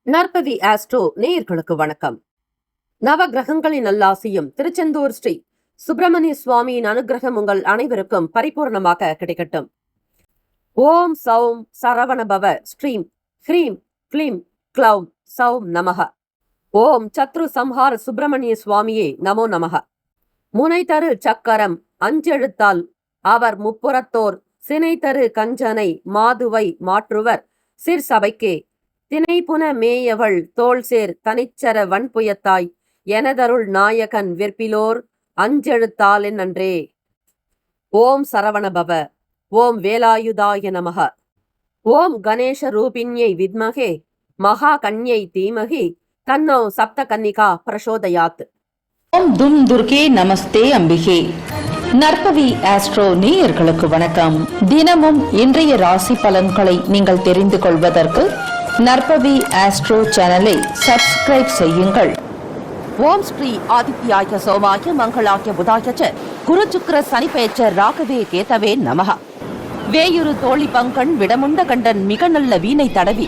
நற்பவி astro நேயர்களுக்கு வணக்கம். நவ கிரகங்களின் நல்லாசியும் திருச்செந்தூர் ஸ்ரீ சுப்பிரமணிய சுவாமியின் அனுகிரகம் உங்கள் அனைவருக்கும் பரிபூர்ணமாக கிடைக்கட்டும். ஓம் சௌம் சரவணபவ ஸ்ரீம் ஹ்ரீம் க்ளீம் க்ளௌம் சௌம் நமக. ஓம் சத்ரு சம்ஹார சுப்பிரமணிய சுவாமியே நமோ நமக. முனை தரு சக்கரம் அஞ்செழுத்தால் அவர் முப்புறத்தோர் சினை தரு கஞ்சனை மாதுவை மாற்றுவர் சிற்சபைக்கே தினைப்புன மேயவள் தோள்சேர் தனிச்சர வன்புயத்தாய் எனதருள் நாயகன் வெற்பிலோர் அஞ்செழுத்தால் நன்றே. ஓம் சரவணபவ. ஓம் வேலாயுதாய நமக. ஓம் கணேஷ ரூபிண்யை வித்மகே மகா கன்யை தீமகி தன்னோ சப்த கன்னிகா பிரசோதயாத். ஓம் தும் துர்கே நமஸ்தே அம்பிகே. நற்பவி ஆஸ்ட்ரோ நேயர்களுக்கு வணக்கம். தினமும் இன்றைய ராசி பலன்களை நீங்கள் தெரிந்து கொள்வதற்கு நற்பவி ஆஸ்ட்ரோ சேனலை சப்ஸ்கிரைப் செய்யுங்கள். ஓம் ஸ்ரீ ஆதித்யாய சோமாய மங்களாய புதாய குரு சுக்கிர சனி பெயர்ச்ச ராகவே கேதவே நமக. வேயுரு தோழி பங்கன் விடமுண்ட கண்டன் மிக நல்ல வீணை தடவி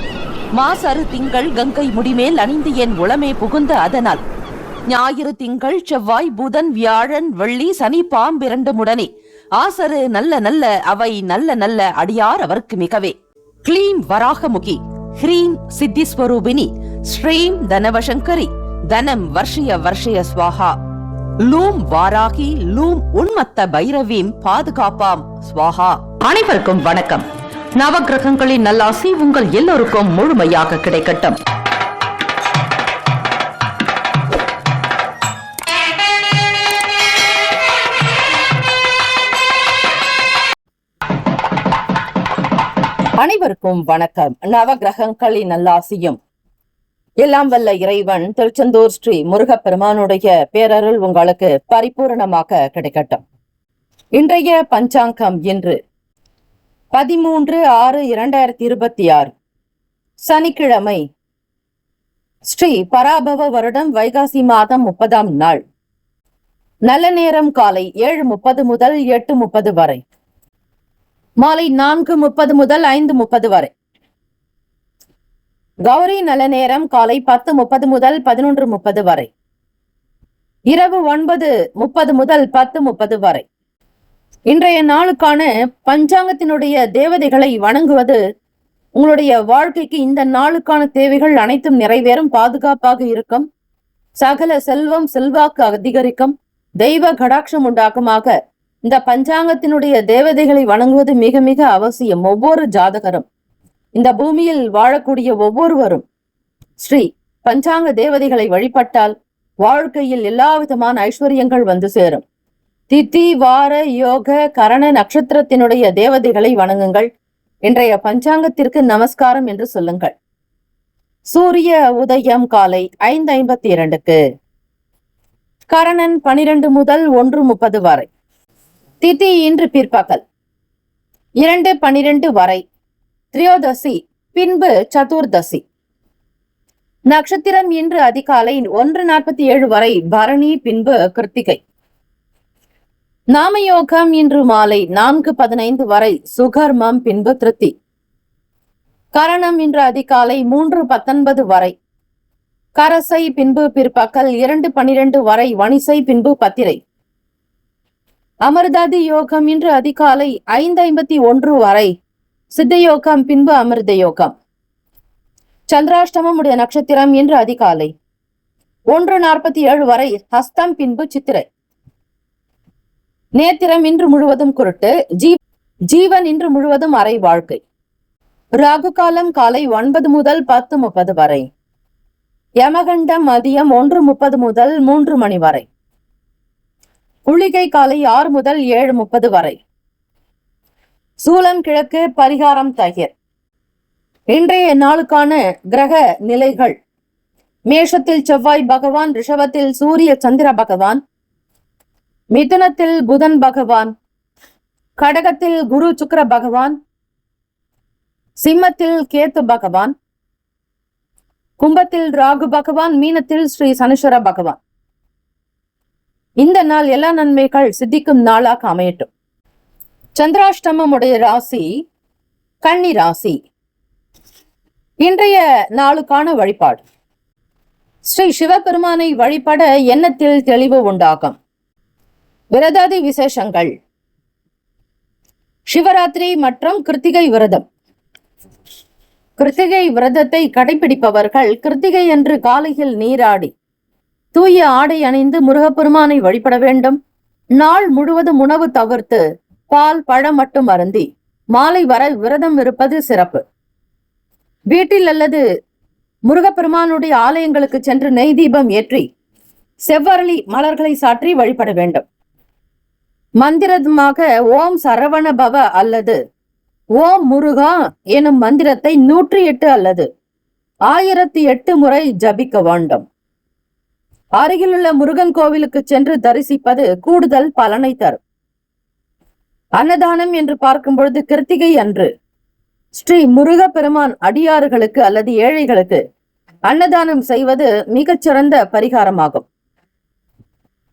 மாசரு திங்கள் கங்கை முடிமேல் அணிந்து என் உளமே புகுந்த அதனால் ஞாயிறு திங்கள் செவ்வாய் புதன் வியாழன் வெள்ளி சனி பாம்பிரண்டு முடனே ஆசரு நல்ல நல்ல அவை நல்ல நல்ல அடியார் அவருக்கு மிகவே. க்ளீம் வராகமுகி ஹ்ரீம் சித்திஸ்வரூபிணி ஸ்ரீம் தனவசங்கரி தனம் வர்ஷய வர்ஷய ஸ்வாஹா. லூம் வாராகி லூம் உன்மத்த பைரவீம் பாதுகாப்பாம் ஸ்வாஹா. அனைவருக்கும் வணக்கம். நவகிரகங்களின் நல்லாசி உங்கள் எல்லோருக்கும் முழுமையாக கிடைக்கட்டும். அனைவருக்கும் வணக்கம். நவகிரகங்களின் நல்லாசியும் எல்லாம் வல்ல இறைவன் திருச்செந்தூர் ஸ்ரீ முருகப்பெருமானுடைய பேரருள் உங்களுக்கு பரிபூரணமாக கிடைக்கட்டும். இன்றைய பஞ்சாங்கம் இன்று 13/6/2026 சனிக்கிழமை, ஸ்ரீ பராபவ வருடம் வைகாசி மாதம் 30ஆம் நாள். நல்ல நேரம் காலை 7:30 முதல் 8:30 வரை, மாலை 4:30 முதல் 5:30 வரை. கௌரி நல்ல நேரம் காலை 10:30 முதல் 11:30 வரை, இரவு 9:30 முதல் 10:30 வரை. இன்றைய நாளுக்கான பஞ்சாங்கத்தினுடைய தேவதைகளை வணங்குவது உங்களுடைய வாழ்க்கைக்கு இந்த நாளுக்கான தேவைகள் அனைத்தும் நிறைவேறும், பாதுகாப்பாக இருக்கும், சகல செல்வம் செல்வாக்கு அதிகரிக்கும், தெய்வ கடாட்சம் உண்டாக்குமாக இந்த பஞ்சாங்கத்தினுடைய தேவதைகளை வணங்குவது மிக மிக அவசியம். ஒவ்வொரு ஜாதகரும், இந்த பூமியில் வாழக்கூடிய ஒவ்வொருவரும் ஸ்ரீ பஞ்சாங்க தேவதைகளை வழிபட்டால் வாழ்க்கையில் எல்லா விதமான ஐஸ்வர்யங்கள் வந்து சேரும். திதி வார யோக கரண நட்சத்திரத்தினுடைய தேவதைகளை வணங்குங்கள். இன்றைய பஞ்சாங்கத்திற்கு நமஸ்காரம் என்று சொல்லுங்கள். சூரிய உதயம் காலை 5:52, கரணன் 12 முதல் 1:30 வரை, திதி இன்று பிற்பகல் 2:12 வரை, திரியோதசி பின்பு சதுர்தசி. நட்சத்திரம் இன்று அதிகாலை 1:47 வரை பரணி பின்பு கிருத்திகை. நாமயோகம் இன்று மாலை 4:15 வரை சுகர்மம் பின்பு திருத்தி. கரணம் இன்று அதிகாலை 3:19 வரை, கரசை பின்பு பிற்பகல் 2:12 வரை வணிசை பின்பு பத்திரை. அமிர்தாதி யோகம் இன்று அதிகாலை 5:51 வரை, சித்த யோகம் பின்பு அமிர்த யோகம். சந்திராஷ்டமம் உடைய நட்சத்திரம் இன்று அதிகாலை 1:47 வரை ஹஸ்தம் பின்பு சித்திரை. நேத்திரம் இன்று முழுவதும் குருட்டு, ஜீவன் இன்று முழுவதும் அரை வாழ்க்கை. ராகு காலம் காலை 9 முதல் 10:30 வரை, யமகண்டம் மதியம் 1:30 முதல் 3 மணி வரை, குளிகை காலை 6 முதல் 7:30 வரை, சூலம் கிழக்கு, பரிகாரம் தயிர். இன்றைய நாளுக்கான கிரக நிலைகள்: மேஷத்தில் செவ்வாய் பகவான், ரிஷபத்தில் சூரிய சந்திர பகவான், மிதுனத்தில் புதன் பகவான், கடகத்தில் குரு சுக்கிர பகவான், சிம்மத்தில் கேத்து பகவான், கும்பத்தில் ராகு பகவான், மீனத்தில் ஸ்ரீ சனீஸ்வர பகவான். இந்த நாள் எல்லா நன்மைகள் சித்திக்கும் நாளாக அமையட்டும். சந்திராஷ்டமம் உடைய ராசி கன்னி ராசி. இன்றைய நாளுக்கான வழிபாடு. ஸ்ரீ சிவபெருமானை வழிபட எண்ணத்தில் தெளிவு உண்டாகும். விரதாதி விசேஷங்கள்: சிவராத்திரி மற்றும் கிருத்திகை விரதம். கிருத்திகை விரதத்தை கடைபிடிப்பவர்கள் கிருத்திகை அன்று காலையில் நீராடி தூய ஆடை அணிந்து முருகப்பெருமானை வழிபட வேண்டும். நாள் முழுவதும் உணவு தவிர்த்து பால் பழம் மட்டும் அருந்தி மாலை வரை விரதம் இருப்பது சிறப்பு. வீட்டில் அல்லது முருகப்பெருமானுடைய ஆலயங்களுக்கு சென்று நெய் தீபம் ஏற்றி செவ்வரளி மலர்களை சாற்றி வழிபட வேண்டும். மந்திரமாக ஓம் சரவண பவ அல்லது ஓம் முருகா எனும் மந்திரத்தை 108 அல்லது 1008 முறை ஜபிக்க வேண்டும். அருகிலுள்ள முருகன் கோவிலுக்கு சென்று தரிசிப்பது கூடுதல் பலனை தரும். அன்னதானம் என்று பார்க்கும் பொழுது கிருத்திகை அன்று ஸ்ரீ முருகப்பெருமான் அடியார்களுக்கு அல்லது ஏழைகளுக்கு அன்னதானம் செய்வது மிகச்சிறந்த பரிகாரமாகும்.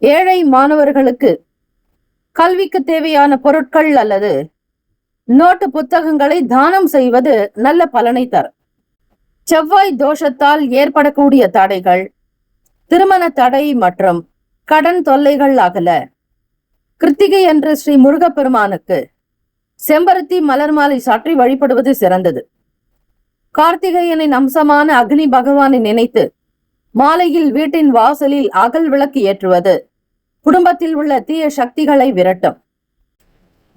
ஏழை மாணவர்களுக்கு கல்விக்கு தேவையான பொருட்கள் அல்லது நோட்டு புத்தகங்களை தானம் செய்வது நல்ல பலனை தரும். செவ்வாய் தோஷத்தால் ஏற்படக்கூடிய தடைகள், திருமண தடை மற்றும் கடன் தொல்லைகள் அகல கிருத்திகை அன்று ஸ்ரீ முருகப்பெருமானுக்கு செம்பருத்தி மலர் மாலை சாற்றி வழிபடுவது சிறந்தது. கார்த்திகேயனின் அம்சமான அக்னி பகவானை நினைத்து மாலையில் வீட்டின் வாசலில் அகல் விளக்கு ஏற்றுவது குடும்பத்தில் உள்ள தீய சக்திகளை விரட்டும்.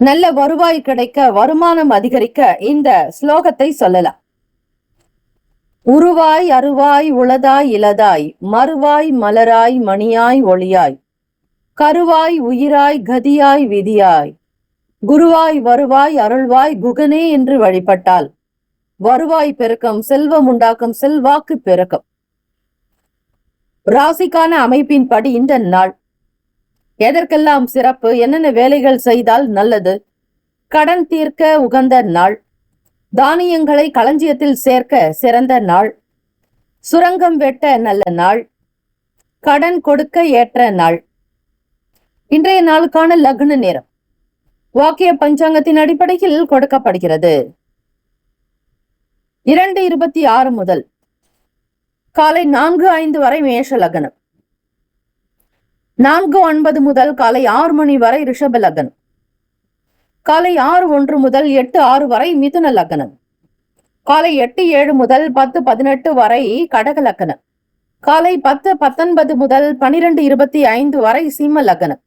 நல்ல வருவாய் கிடைக்க, வருமானம் அதிகரிக்க இந்த ஸ்லோகத்தை சொல்லலாம். உருவாய் அருவாய் உளதாய் இலதாய் மறுவாய் மலராய் மணியாய் ஒளியாய் கருவாய் உயிராய் கதியாய் விதியாய் குருவாய் வருவாய் அருள்வாய் குகனே என்று வழிபட்டால் வருவாய் பெருக்கம், செல்வம் உண்டாக்கும், செல்வாக்கு பெருக்கம். ராசிக்கான அமைப்பின்படி இந்த நாள் எதற்கெல்லாம் சிறப்பு, என்னென்ன வேலைகள் செய்தால் நல்லது? கடன் தீர்க்க உகந்த நாள், தானியங்களை களஞ்சியத்தில் சேர்க்க சிறந்த நாள், சுரங்கம் வெட்ட நல்ல நாள், கடன் கொடுக்க ஏற்ற நாள். இன்றைய நாளுக்கான லக்ன நேரம் வாக்கிய பஞ்சாங்கத்தின் அடிப்படையில் கொடுக்கப்படுகிறது. 2:26 முதல் காலை 4:05 வரை மேஷ லக்னம், 4:09 முதல் காலை 6 மணி வரை ரிஷப லக்னம், காலை 6:01 முதல் 8:06 வரை மிதுன லக்னம், காலை 8:07 முதல் 10:18 வரை கடக லக்னம், காலை 10:19 முதல் 12:25 வரை சிம்ம லக்னம்,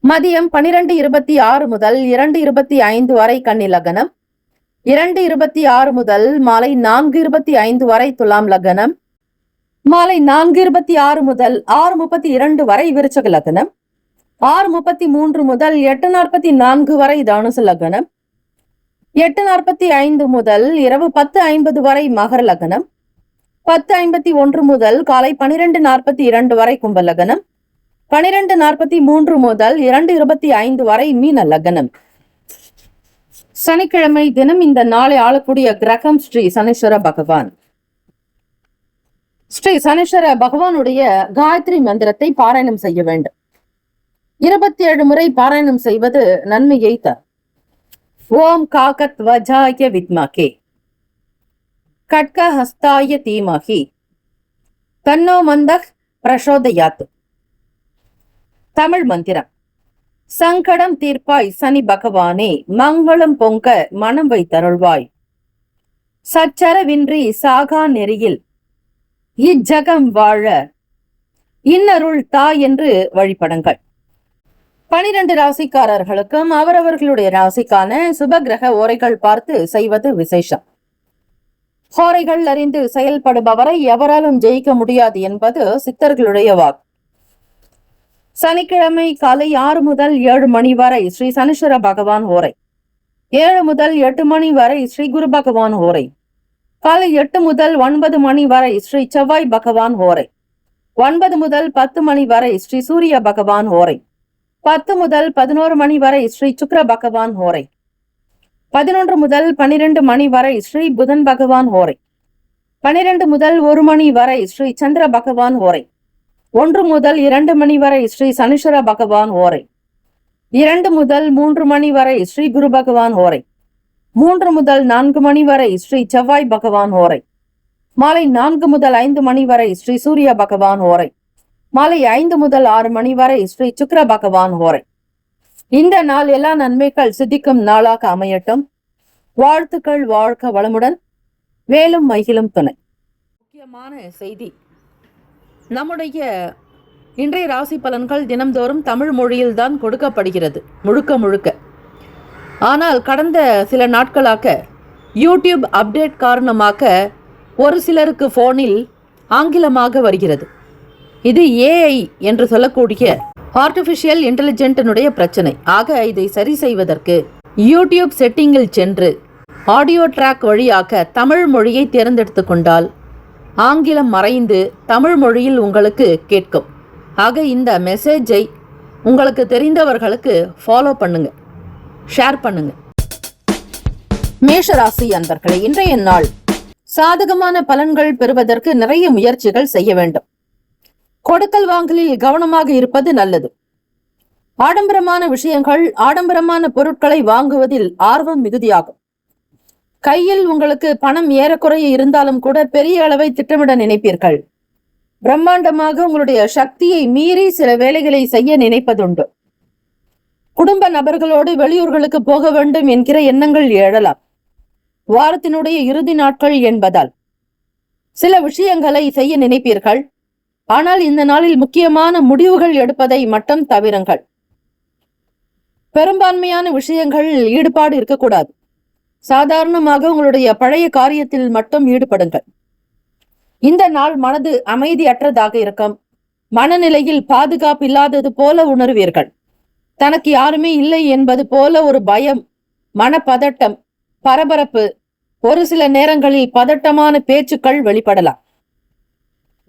மதியம் 12:26 முதல் 2:25 வரை கன்னி லக்னம், 2:26 முதல் மாலை 4:25 வரை துலாம் லக்னம், மாலை 4:26 முதல் 6:32 வரை விருச்சக லக்னம், 6:33 முதல் 8:44 வரை தனுசு லக்னம், 8:45 முதல் இரவு 10:50 வரை மகர லக்னம், 10:51 முதல் காலை 12:42 வரை கும்ப லக்னம், 12:43 முதல் 2:25 வரை மீன லக்னம். சனிக்கிழமை தினம் இந்த நாளை ஆளக்கூடிய கிரகம் ஸ்ரீ சனீஸ்வர பகவான். ஸ்ரீ சனீஸ்வர பகவானுடைய காயத்ரி மந்திரத்தை பாராயணம் செய்ய வேண்டும். 27 முறை பாராயணம் செய்வது நன்மையை தரும். ஓம் காகத் வஜாய வித்மகே கட்க ஹஸ்தாய தீமஹி தன்னோ மந்தக் பிரசோதயாத். தமிழ் மந்திரம். சங்கடம் தீர்ப்பாய் சனி பகவானே, மங்களம் பொங்க மனம் வைத்தருள்வாய், சச்சரவின்றி சாகா நெறியில் இஜகம் வாழ இன்னருள் தா என்று வழிபடுங்கள். 12 ராசிக்காரர்களுக்கும் அவரவர்களுடைய ராசிக்கான சுபகிரக ஓரைகள் பார்த்து செய்வது விசேஷம். ஹோரைகள் அறிந்து செயல்படுபவரை எவராலும் ஜெயிக்க முடியாது என்பது சித்தர்களுடைய வாக்கு. சனிக்கிழமை காலை 6 முதல் 7 மணி வரை ஸ்ரீ சனீஸ்வர பகவான் ஹோரை, 7 முதல் 8 மணி வரை ஸ்ரீ குரு பகவான் ஹோரை, காலை 8 முதல் 9 மணி வரை ஸ்ரீ செவ்வாய் பகவான் ஹோரை, 9 முதல் 10 மணி வரை ஸ்ரீ சூரிய பகவான் ஹோரை, 10 முதல் 11 மணி வரை ஸ்ரீ சுக்கிர பகவான் ஹோரை, 11 முதல் 12 மணி வரை ஸ்ரீ புதன் பகவான் ஹோரை, 12 முதல் 1 மணி வரை ஸ்ரீ சந்திர பகவான் ஹோரை, 1 முதல் 2 மணி வரை ஸ்ரீ சனீஸ்வர பகவான் ஹோரை, 2 முதல் 3 மணி வரை ஸ்ரீ குரு பகவான் ஹோரை, 3 முதல் 4 மணி வரை ஸ்ரீ செவ்வாய் பகவான் ஓரை. மாலை 4 முதல் 5 மணி வரை ஸ்ரீ சூரிய பகவான் ஓரை. மாலை 5 முதல் 6 மணி வரை ஸ்ரீ சுக்கிர பகவான் ஓரை. இந்த நாள் எல்லா நன்மைகள் சித்திக்கும் நாளாக அமையட்டும். வாழ்த்துக்கள். வாழ்க வளமுடன். வேலும் மகிழும் துணை. முக்கியமான செய்தி, நம்முடைய இன்றைய ராசி பலன்கள் தினம்தோறும் தமிழ் மொழியில்தான் கொடுக்கப்படுகிறது முழுக்க முழுக்க. ஆனால் கடந்த சில நாட்களாக யூடியூப் அப்டேட் காரணமாக ஒரு சிலருக்கு ஃபோனில் ஆங்கிலமாக வருகிறது. இது ஏஐ என்று சொல்லக்கூடிய ஆர்டிஃபிஷியல் இன்டெலிஜென்ட்டினுடைய பிரச்சனை. ஆக இதை சரி செய்வதற்கு யூடியூப் செட்டிங்கில் சென்று ஆடியோ ட்ராக் வழியாக தமிழ் மொழியை தேர்ந்தெடுத்து கொண்டால் ஆங்கிலம் மறைந்து தமிழ் மொழியில் உங்களுக்கு கேட்கும். ஆக இந்த மெசேஜை உங்களுக்கு தெரிந்தவர்களுக்கு ஃபாலோ பண்ணுங்க, ஷேர் பண்ணுங்க. மேஷராசி அன்பர்களே, இன்றைய நாள் சாதகமான பலன்கள் பெறுவதற்கு நிறைய முயற்சிகள் செய்ய வேண்டும். கொடுக்கல் வாங்கலில் கவனமாக இருப்பது நல்லது. ஆடம்பரமான விஷயங்கள், ஆடம்பரமான பொருட்களை வாங்குவதில் ஆர்வம் மிகுதியாகும். கையில் உங்களுக்கு பணம் ஏறக்குறைய இருந்தாலும் கூட பெரிய அளவை திட்டமிட நினைப்பீர்கள். பிரம்மாண்டமாக உங்களுடைய சக்தியை மீறி சில வேலைகளை செய்ய நினைப்பதுண்டு. குடும்ப நபர்களோடு வெளியூர்களுக்கு போக வேண்டும் என்கிற எண்ணங்கள் எழலாம். வாரத்தினுடைய இறுதி நாட்கள் என்பதால் சில விஷயங்களை செய்ய நினைப்பீர்கள். ஆனால் இந்த நாளில் முக்கியமான முடிவுகள் எடுப்பதை மட்டும் தவிருங்கள். பெரும்பான்மையான விஷயங்கள் ஈடுபாடு இருக்கக்கூடாது. சாதாரணமாக உங்களுடைய பழைய காரியத்தில் மட்டும் ஈடுபடுங்கள். இந்த நாள் மனது அமைதியற்றதாக இருக்கும். மனநிலையில் பாதுகாப்பு இல்லாதது போல உணர்வீர்கள். தனக்கு யாருமே இல்லை என்பது போல ஒரு பயம், மனப்பதட்டம், பரபரப்பு, ஒரு சில நேரங்களில் பதட்டமான பேச்சுக்கள் வெளிப்படலாம்.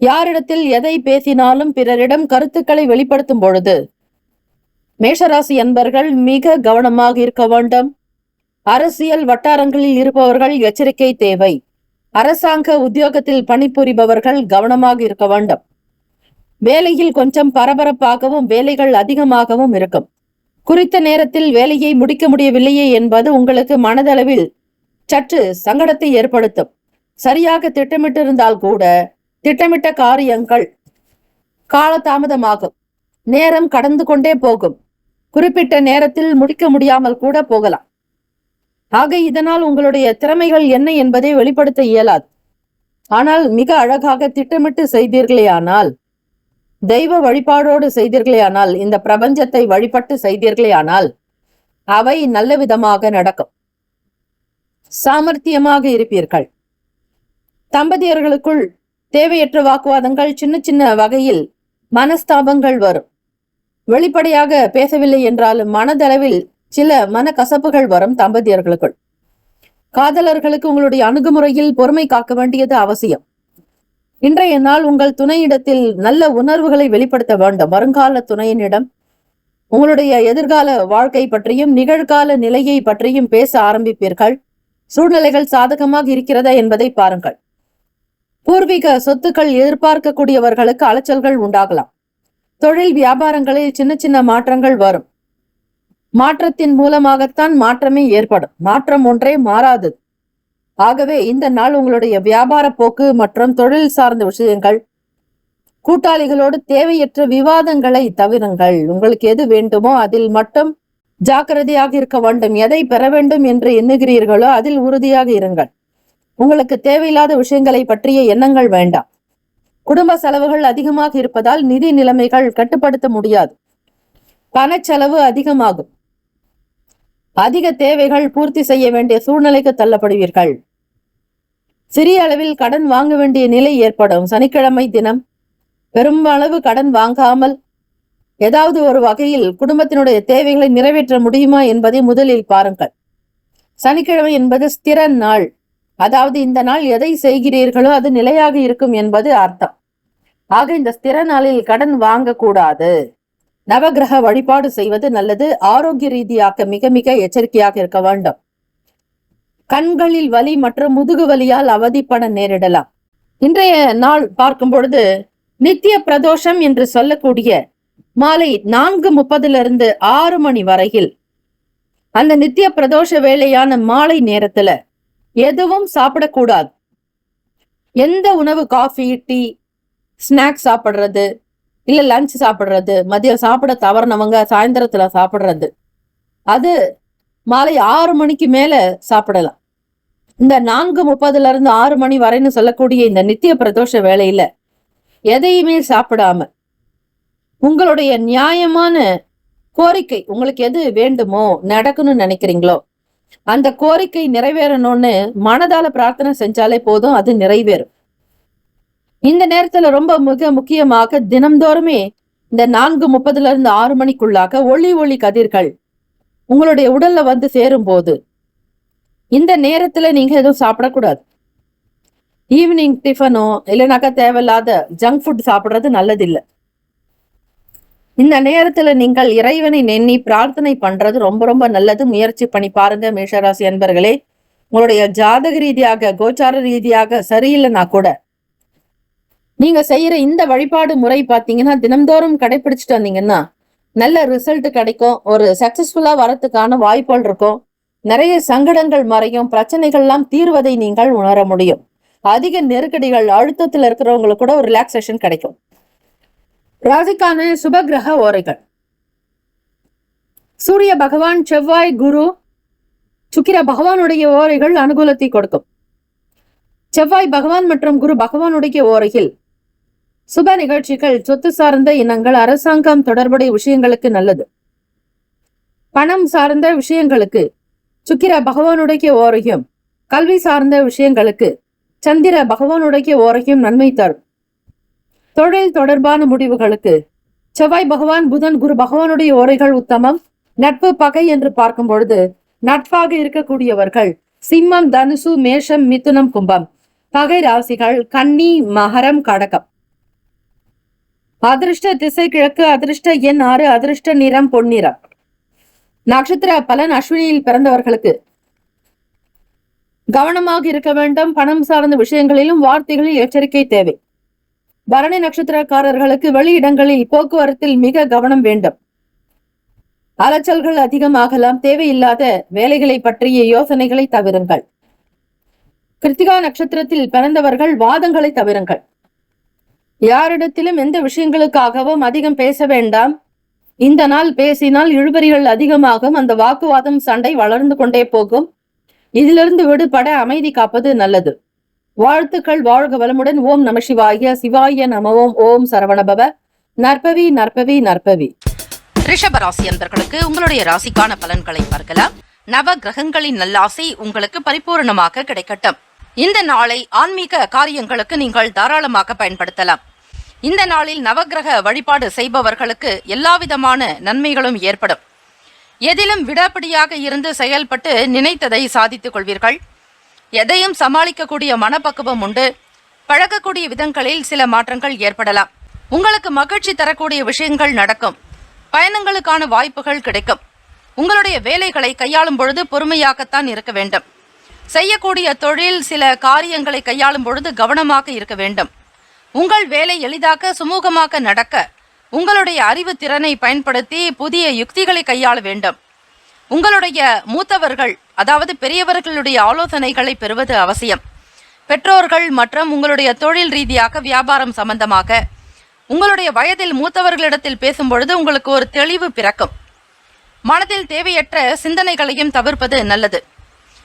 யாரிடத்தில் எதை பேசினாலும் பிறரிடம் கருத்துக்களை வெளிப்படுத்தும் பொழுது மேஷராசி அன்பர்கள் மிக கவனமாக இருக்க வேண்டும். அரசியல் வட்டாரங்களில் இருப்பவர்கள் எச்சரிக்கை தேவை. அரசாங்க உத்தியோகத்தில் பணிபுரிபவர்கள் கவனமாக இருக்க வேண்டும். வேலையில் கொஞ்சம் பரபரப்பாகவும் வேலைகள் அதிகமாகவும் இருக்கும். குறித்த நேரத்தில் வேலையை முடிக்க முடியவில்லையே என்பது உங்களுக்கு மனதளவில் சற்று சங்கடத்தை ஏற்படுத்தும். சரியாக திட்டமிட்டிருந்தால் கூட திட்டமிட்ட காரியங்கள் காலதாமதமாகும். நேரம் கடந்து கொண்டே போகும். குறிப்பிட்ட நேரத்தில் முடிக்க முடியாமல் கூட போகலாம். ஆக இதனால் உங்களுடைய திறமைகள் என்ன என்பதை வெளிப்படுத்த இயலாது. ஆனால் மிக அழகாக திட்டமிட்டு செய்தீர்களேயானால், தெய்வ வழிபாடோடு செய்தீர்களேயானால், இந்த பிரபஞ்சத்தை வழிபட்டு செய்தீர்களேயானால் அவை நல்ல விதமாக நடக்கும். சாமர்த்தியமாக இருப்பீர்கள். தம்பதியர்களுக்குள் தேவையற்ற வாக்குவாதங்கள், சின்ன சின்ன வகையில் மனஸ்தாபங்கள் வரும். வெளிப்படையாக பேசவில்லை என்றாலும் மனதளவில் சில மனக்கசப்புகள் வரும் தம்பதியர்களுக்குள். காதலர்களுக்கு உங்களுடைய அணுகுமுறையில் பொறுமை காக்க வேண்டியது அவசியம். இன்றைய நாள் உங்கள் துணையிடத்தில் நல்ல உணர்வுகளை வெளிப்படுத்த வேண்டும். வருங்கால துணையினிடம் உங்களுடைய எதிர்கால வாழ்க்கை பற்றியும் நிகழ்கால நிலையை பற்றியும் பேச ஆரம்பிப்பீர்கள். சூழ்நிலைகள் சாதகமாக இருக்கிறதா என்பதை பாருங்கள். பூர்வீக சொத்துக்கள் எதிர்பார்க்கக்கூடியவர்களுக்கு அலைச்சல்கள் உண்டாகலாம். தொழில் வியாபாரங்களில் சின்ன சின்ன மாற்றங்கள் வரும். மாற்றத்தின் மூலமாகத்தான் மாற்றமே ஏற்படும். மாற்றம் ஒன்றே மாறாதது. ஆகவே இந்த நாள் உங்களுடைய வியாபார போக்கு மற்றும் தொழில் சார்ந்த விஷயங்கள், கூட்டாளிகளோடு தேவையற்ற விவாதங்களை தவிருங்கள். உங்களுக்கு எது வேண்டுமோ அதில் மட்டும் ஜாக்கிரதையாக இருக்க வேண்டும். எதை பெற வேண்டும் என்று எண்ணுகிறீர்களோ அதில் உறுதியாக இருங்கள். உங்களுக்கு தேவையில்லாத விஷயங்களை பற்றிய எண்ணங்கள் வேண்டாம். குடும்ப செலவுகள் அதிகமாக இருப்பதால் நிதி நிலைமைகள் கட்டுப்படுத்த முடியாது. பணச்செலவு அதிகமாகும். அதிக தேவைகள் பூர்த்தி செய்ய வேண்டிய சூழ்நிலைக்கு தள்ளப்படுவீர்கள். சிறிய அளவில் கடன் வாங்க வேண்டிய நிலை ஏற்படும். சனிக்கிழமை தினம் பெருமளவு கடன் வாங்காமல் ஏதாவது ஒரு வகையில் குடும்பத்தினுடைய தேவைகளை நிறைவேற்ற முடியுமா என்பதை முதலில் பாருங்கள். சனிக்கிழமை என்பது ஸ்திர நாள். அதாவது இந்த நாள் எதை செய்கிறீர்களோ அது நிலையாக இருக்கும் என்பது அர்த்தம். ஆக இந்த ஸ்திர நாளில் கடன் வாங்கக்கூடாது. நவகிரக வழிபாடு செய்வது நல்லது. ஆரோக்கிய ரீதியாக மிக மிக எச்சரிக்கையாக இருக்க வேண்டும். கண்களில் வலி மற்றும் முதுகு வலியால் அவதிப்பட நேரிடலாம். இன்றைய நாள் பார்க்கும் பொழுது நித்திய பிரதோஷம் என்று சொல்லக்கூடிய மாலை 4:30 6 மணி வரையில் அந்த நித்திய பிரதோஷ வேளையான மாலை நேரத்துல எதுவும் சாப்பிடக்கூடாது. எந்த உணவு, காஃபி, டீ, ஸ்நாக்ஸ் சாப்பிடுறது, இல்ல லஞ்ச் சாப்பிடுறது, மதியம் சாப்பிட தவறினவங்க சாயந்தரத்துல சாப்பிடுறது, அது மாலை 6 மணிக்கு மேல சாப்பிடலாம். இந்த 4:30 இருந்து 6 மணி வரைன்னு சொல்லக்கூடிய இந்த நித்திய பிரதோஷ வேளையில எதையுமே சாப்பிடாம உங்களுடைய நியாயமான கோரிக்கை, உங்களுக்கு எது வேண்டுமோ நடக்கணும்னு நினைக்கிறீங்களோ அந்த கோரிக்கை நிறைவேறணும்னு மனதால பிரார்த்தனை செஞ்சாலே போதும், அது நிறைவேறும். இந்த நேரத்துல ரொம்ப மிக முக்கியமாக தினம்தோறுமே இந்த 4:30 இருந்து 6 மணிக்குள்ளாக ஒளி கதிர்கள் உங்களுடைய உடல்ல வந்து சேரும் போது இந்த நேரத்துல நீங்க எதுவும் சாப்பிடக்கூடாது. ஈவினிங் டிஃபனோ இல்லைனாக்கா தேவையில்லாத ஜங்க் ஃபுட் சாப்பிடுறது நல்லதில்லை. இந்த நேரத்துல நீங்கள் இறைவனை எண்ணி பிரார்த்தனை பண்றது ரொம்ப ரொம்ப நல்லது. முயற்சி பண்ணி பாருங்க மேஷராசி அன்பர்களே. உங்களுடைய ஜாதக ரீதியாக, கோச்சார ரீதியாக சரியில்லைன்னா கூட நீங்க செய்யற இந்த வழிபாடு முறை பாத்தீங்கன்னா தினம்தோறும் கடைபிடிச்சிட்டு வந்தீங்கன்னா நல்ல ரிசல்ட் கிடைக்கும். ஒரு சக்சஸ்ஃபுல்லா வரத்துக்கான வாய்ப்புகள் இருக்கும். நிறைய சங்கடங்கள் மறையும், பிரச்சனைகள் எல்லாம் தீர்வதை நீங்கள் உணர முடியும். அதிக நெருக்கடிகள், அழுத்தத்தில் இருக்கிறவங்களுக்கு கூட ஒரு ரிலாக்ஸேஷன் கிடைக்கும். ராசிக்கான சுபகிரக ஓரைகள்: சூரிய பகவான், செவ்வாய், குரு, சுக்கிர பகவானுடைய ஓரைகள் அனுகூலத்தை கொடுக்கும். செவ்வாய் பகவான் மற்றும் குரு பகவானுடைய ஓரையில் சுப நிகழ்ச்சிகள், சொத்து சார்ந்த இனங்கள், அரசாங்கம் தொடர்புடைய விஷயங்களுக்கு நல்லது. பணம் சார்ந்த விஷயங்களுக்கு சுக்கிர பகவானுடைய ஓரையும், கல்வி சார்ந்த விஷயங்களுக்கு சந்திர பகவானுடைய ஓரையும் நன்மை தரும். தொழில் தொடர்பான முடிவுகளுக்கு செவ்வாய் பகவான், புதன், குரு பகவானுடைய ஓரைகள் உத்தமம். நட்பு பகை என்று பார்க்கும் பொழுது நட்பாக இருக்கக்கூடியவர்கள் சிம்மம், தனுசு, மேஷம், மிதுனம், கும்பம். பகை ராசிகள் கன்னி, மகரம், கடகம். அதிர்ஷ்ட திசை கிழக்கு, அதிர்ஷ்ட எண் 6, அதிர்ஷ்ட நிறம் பொன்னிறம். நட்சத்திர பலன்: அஸ்வினியில் பிறந்தவர்களுக்கு கவனமாக இருக்க வேண்டும். பணம் சார்ந்த விஷயங்களிலும் வார்த்தைகளில் எச்சரிக்கை தேவை. பரணி நட்சத்திரக்காரர்களுக்கு வெளியிடங்களில், போக்குவரத்தில் மிக கவனம் வேண்டும். அலைச்சல்கள் அதிகமாகலாம். தேவையில்லாத வேலைகளை பற்றிய யோசனைகளை தவிருங்கள். கிருத்திகா நட்சத்திரத்தில் பிறந்தவர்கள் வாதங்களை தவிருங்கள். யாரிடத்திலும் எந்த விஷயங்களுக்காகவும் அதிகம் பேச வேண்டாம். இந்த நாள் பேசினால் இழுபறிகள் அதிகமாகும். அந்த வாக்குவாதம், சண்டை வளர்ந்து கொண்டே போகும். இதிலிருந்து விடுபட அமைதி காப்பது நல்லது. வாழ்த்துக்கள். வாழ்க வளமுடன். ஓம் நம சிவாய. சிவாய நமவோம். ஓம் சரவணபவ. நற்பவி நற்பவி நற்பவி. ரிஷபராசி அன்பர்களுக்கு உங்களுடைய ராசிக்கான பலன்களை பார்க்கலாம். நவ கிரகங்களின் நல்லாசை உங்களுக்கு பரிபூர்ணமாக கிடைக்கட்டும். இந்த நாளை ஆன்மீக காரியங்களுக்கு நீங்கள் தாராளமாக பயன்படுத்தலாம். இந்த நாளில் நவகிரக வழிபாடு செய்பவர்களுக்கு எல்லாவிதமான நன்மைகளும் ஏற்படும். எதிலும் விடாப்பிடியாக இருந்து செயல்பட்டு நினைத்ததை சாதித்துக் கொள்வீர்கள். எதையும் சமாளிக்கக்கூடிய மனப்பக்குவம் உண்டு. பழகக்கூடிய விதங்களில் சில மாற்றங்கள் ஏற்படலாம். உங்களுக்கு மகிழ்ச்சி தரக்கூடிய விஷயங்கள் நடக்கும். பயணங்களுக்கான வாய்ப்புகள் கிடைக்கும். உங்களுடைய வேலைகளை கையாளும் பொழுது பொறுமையாகத்தான் இருக்க வேண்டும். செய்யக்கூடிய தொழில், சில காரியங்களை கையாளும் பொழுது கவனமாக இருக்க வேண்டும். உங்கள் வேலை எளிதாக சுமூகமாக நடக்க உங்களுடைய அறிவு திறனை பயன்படுத்தி புதிய யுக்திகளை கையாள வேண்டும். உங்களுடைய மூத்தவர்கள், அதாவது பெரியவர்களுடைய ஆலோசனைகளை பெறுவது அவசியம். பெற்றோர்கள் மற்றும் உங்களுடைய தொழில் ரீதியாக, வியாபாரம் சம்பந்தமாக உங்களுடைய வயதில் மூத்தவர்களிடத்தில் பேசும்பொழுது உங்களுக்கு ஒரு தெளிவு பிறக்கும். மனதில் தேவையற்ற சிந்தனைகளையும் தவிர்ப்பது நல்லது.